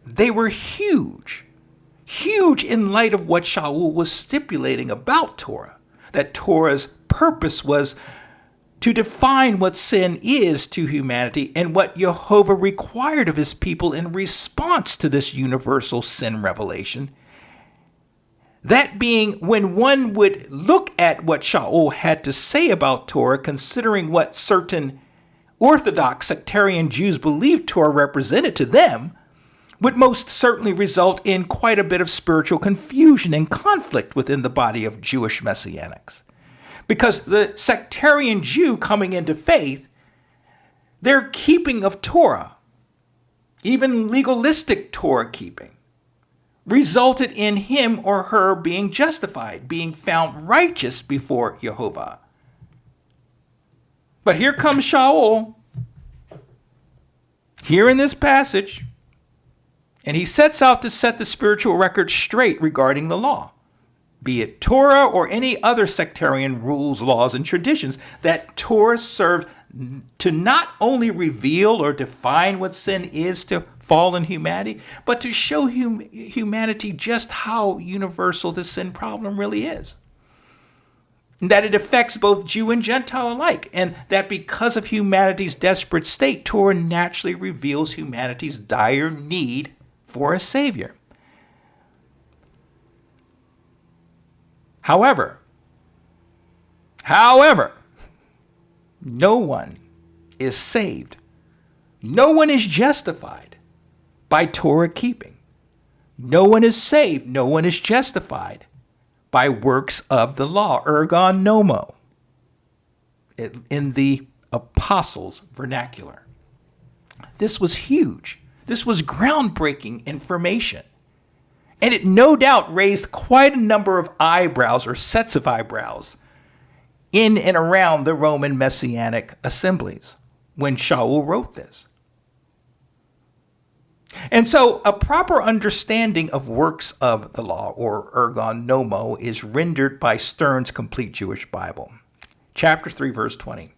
they were huge in light of what Shaul was stipulating about Torah. That Torah's purpose was to define what sin is to humanity and what Jehovah required of his people in response to this universal sin revelation. That being, when one would look at what Shaul had to say about Torah, considering what certain Orthodox sectarian Jews believed Torah represented to them, would most certainly result in quite a bit of spiritual confusion and conflict within the body of Jewish Messianics. Because the sectarian Jew coming into faith, their keeping of Torah, even legalistic Torah keeping, resulted in him or her being justified, being found righteous before Jehovah. But here comes Shaul, here in this passage, and he sets out to set the spiritual record straight regarding the law, be it Torah or any other sectarian rules, laws, and traditions, that Torah served to not only reveal or define what sin is to fallen humanity, but to show humanity just how universal the sin problem really is. That it affects both Jew and Gentile alike, and that because of humanity's desperate state, Torah naturally reveals humanity's dire need for a Savior. However, no one is saved. No one is justified by Torah keeping. No one is saved. No one is justified by works of the law, ergon nomo, in the apostles' vernacular. This was huge. This was groundbreaking information. And it no doubt raised quite a number of eyebrows or sets of eyebrows in and around the Roman Messianic assemblies when Shaul wrote this. And so a proper understanding of works of the law, or ergon nomo, is rendered by Stern's Complete Jewish Bible, chapter 3, verse 20.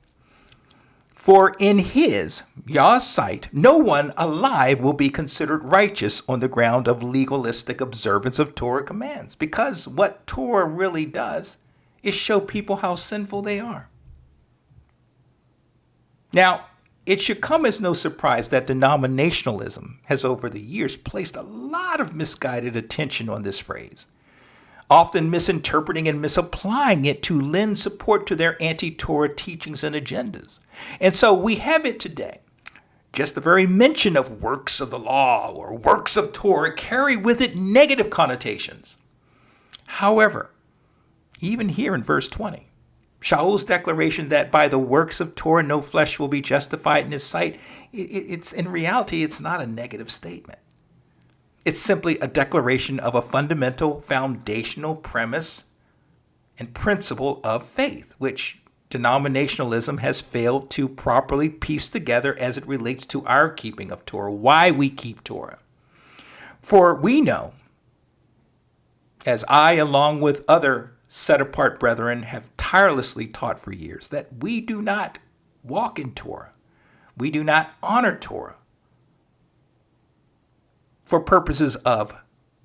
For in his, Yah's sight, no one alive will be considered righteous on the ground of legalistic observance of Torah commands, because what Torah really does is show people how sinful they are. Now, it should come as no surprise that denominationalism has over the years placed a lot of misguided attention on this phrase, often misinterpreting and misapplying it to lend support to their anti-Torah teachings and agendas. And so we have it today. Just the very mention of works of the law or works of Torah carry with it negative connotations. However, even here in verse 20, Shaul's declaration that by the works of Torah no flesh will be justified in his sight, it's in reality, it's not a negative statement. It's simply a declaration of a fundamental foundational premise and principle of faith, which denominationalism has failed to properly piece together as it relates to our keeping of Torah, why we keep Torah. For we know, as I, along with other set-apart brethren, have tirelessly taught for years, that we do not walk in Torah. We do not honor Torah for purposes of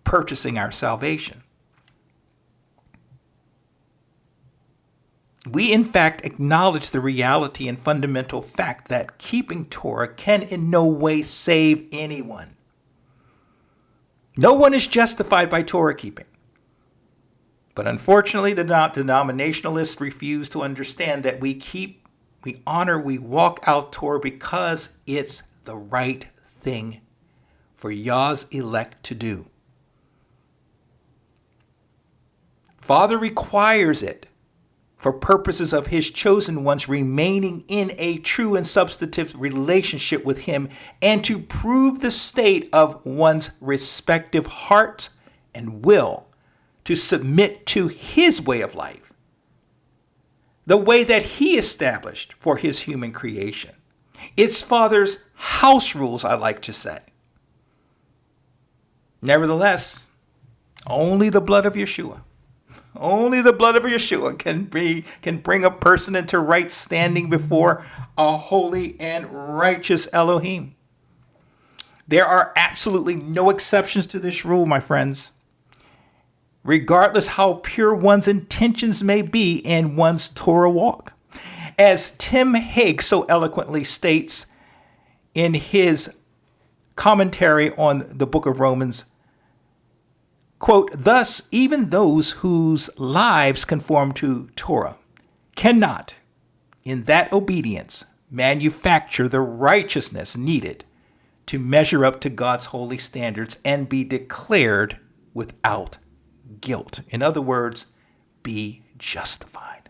purchasing our salvation. We, in fact, acknowledge the reality and fundamental fact that keeping Torah can in no way save anyone. No one is justified by Torah keeping. But unfortunately, the denominationalists refuse to understand that we honor, we walk out Torah because it's the right thing for Yah's elect to do. Father requires it for purposes of his chosen ones remaining in a true and substantive relationship with him, and to prove the state of one's respective heart and will to submit to his way of life, the way that he established for his human creation. It's Father's house rules, I like to say. Nevertheless, only the blood of Yeshua, can bring a person into right standing before a holy and righteous Elohim. There are absolutely no exceptions to this rule, my friends. Regardless how pure one's intentions may be in one's Torah walk. As Tim Hagg so eloquently states in his commentary on the book of Romans, quote, thus, even those whose lives conform to Torah cannot, in that obedience, manufacture the righteousness needed to measure up to God's holy standards and be declared without guilt. In other words, be justified.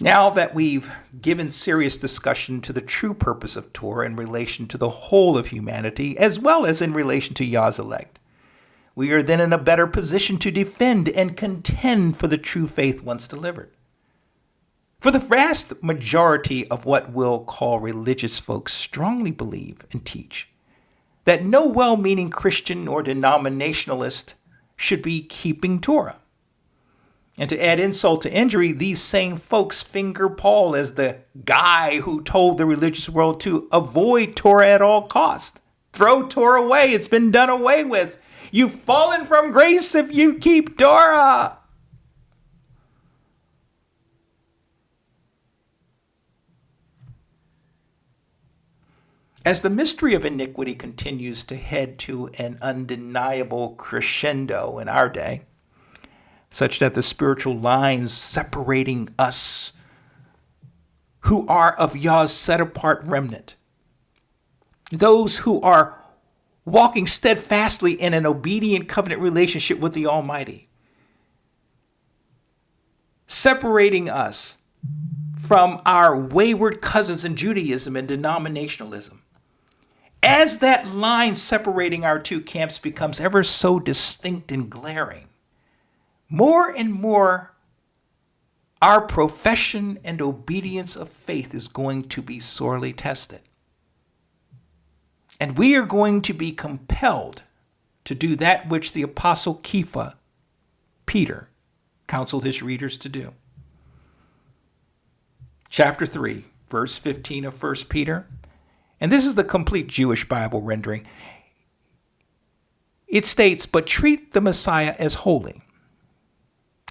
Now that we've given serious discussion to the true purpose of Torah in relation to the whole of humanity, as well as in relation to Yah's elect, we are then in a better position to defend and contend for the true faith once delivered. For the vast majority of what we'll call religious folks strongly believe and teach that no well-meaning Christian or denominationalist should be keeping Torah. And to add insult to injury, these same folks finger Paul as the guy who told the religious world to avoid Torah at all costs. Throw Torah away. It's been done away with. You've fallen from grace if you keep Torah. As the mystery of iniquity continues to head to an undeniable crescendo in our day, such that the spiritual lines separating us who are of Yah's set-apart remnant, those who are walking steadfastly in an obedient covenant relationship with the Almighty, separating us from our wayward cousins in Judaism and denominationalism. As that line separating our two camps becomes ever so distinct and glaring, more and more our profession and obedience of faith is going to be sorely tested. And we are going to be compelled to do that which the Apostle Peter, counseled his readers to do. Chapter 3, verse 15 of 1 Peter. And this is the complete Jewish Bible rendering. It states, "But treat the Messiah as holy,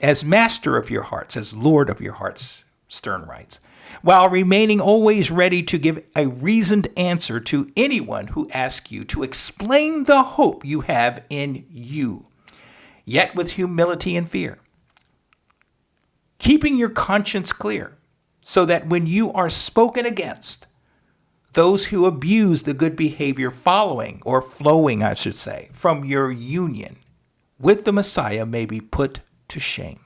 as master of your hearts, as Lord of your hearts," Stern writes, "while remaining always ready to give a reasoned answer to anyone who asks you to explain the hope you have in you, yet with humility and fear, keeping your conscience clear, so that when you are spoken against, those who abuse the good behavior following, or flowing, I should say, from your union with the Messiah may be put to shame."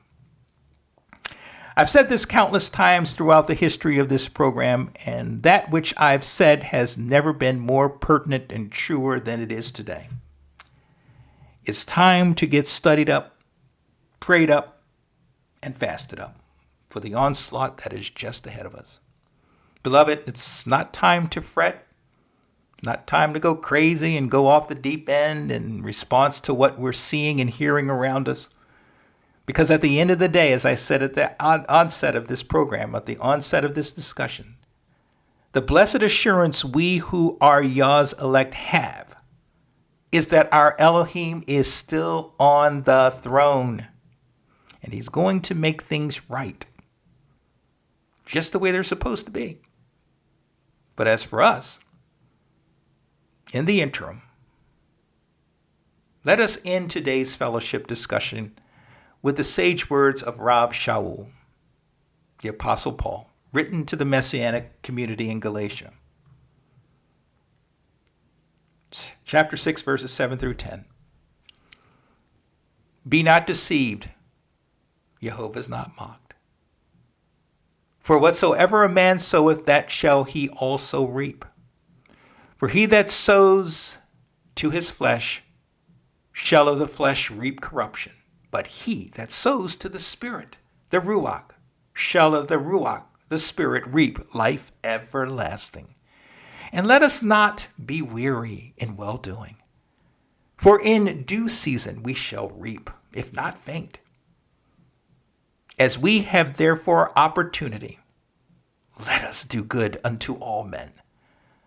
I've said this countless times throughout the history of this program, and that which I've said has never been more pertinent and truer than it is today. It's time to get studied up, prayed up, and fasted up for the onslaught that is just ahead of us. Beloved, it's not time to fret, not time to go crazy and go off the deep end in response to what we're seeing and hearing around us. Because at the end of the day, as I said at the onset of this program, at the onset of this discussion, the blessed assurance we who are Yah's elect have is that our Elohim is still on the throne, and he's going to make things right, just the way they're supposed to be. But as for us, in the interim, let us end today's fellowship discussion with the sage words of Rav Shaul, the Apostle Paul, written to the Messianic community in Galatia. Chapter 6, verses 7 through 10. "Be not deceived, Jehovah is not mocked. For whatsoever a man soweth, that shall he also reap. For he that sows to his flesh shall of the flesh reap corruption. But he that sows to the Spirit, the Ruach, shall of the Ruach, the Spirit, reap life everlasting. And let us not be weary in well-doing. For in due season we shall reap, if not faint. As we have therefore opportunity, let us do good unto all men,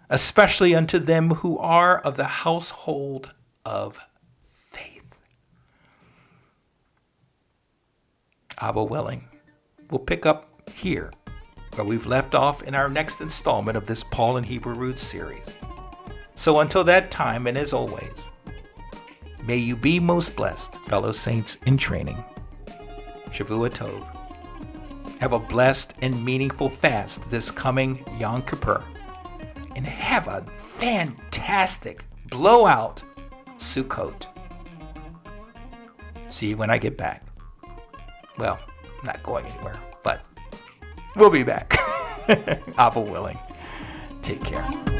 especially unto them who are of the household of faith." Abba willing, we'll pick up here where we've left off in our next installment of this Paul and Hebrew Roots series. So until that time, and as always, may you be most blessed, fellow saints in training. Shavua Tov. Have a blessed and meaningful fast this coming Yom Kippur. And have a fantastic blowout Sukkot. See you when I get back. Well, I'm not going anywhere, but We'll be back. Abba willing. Take care.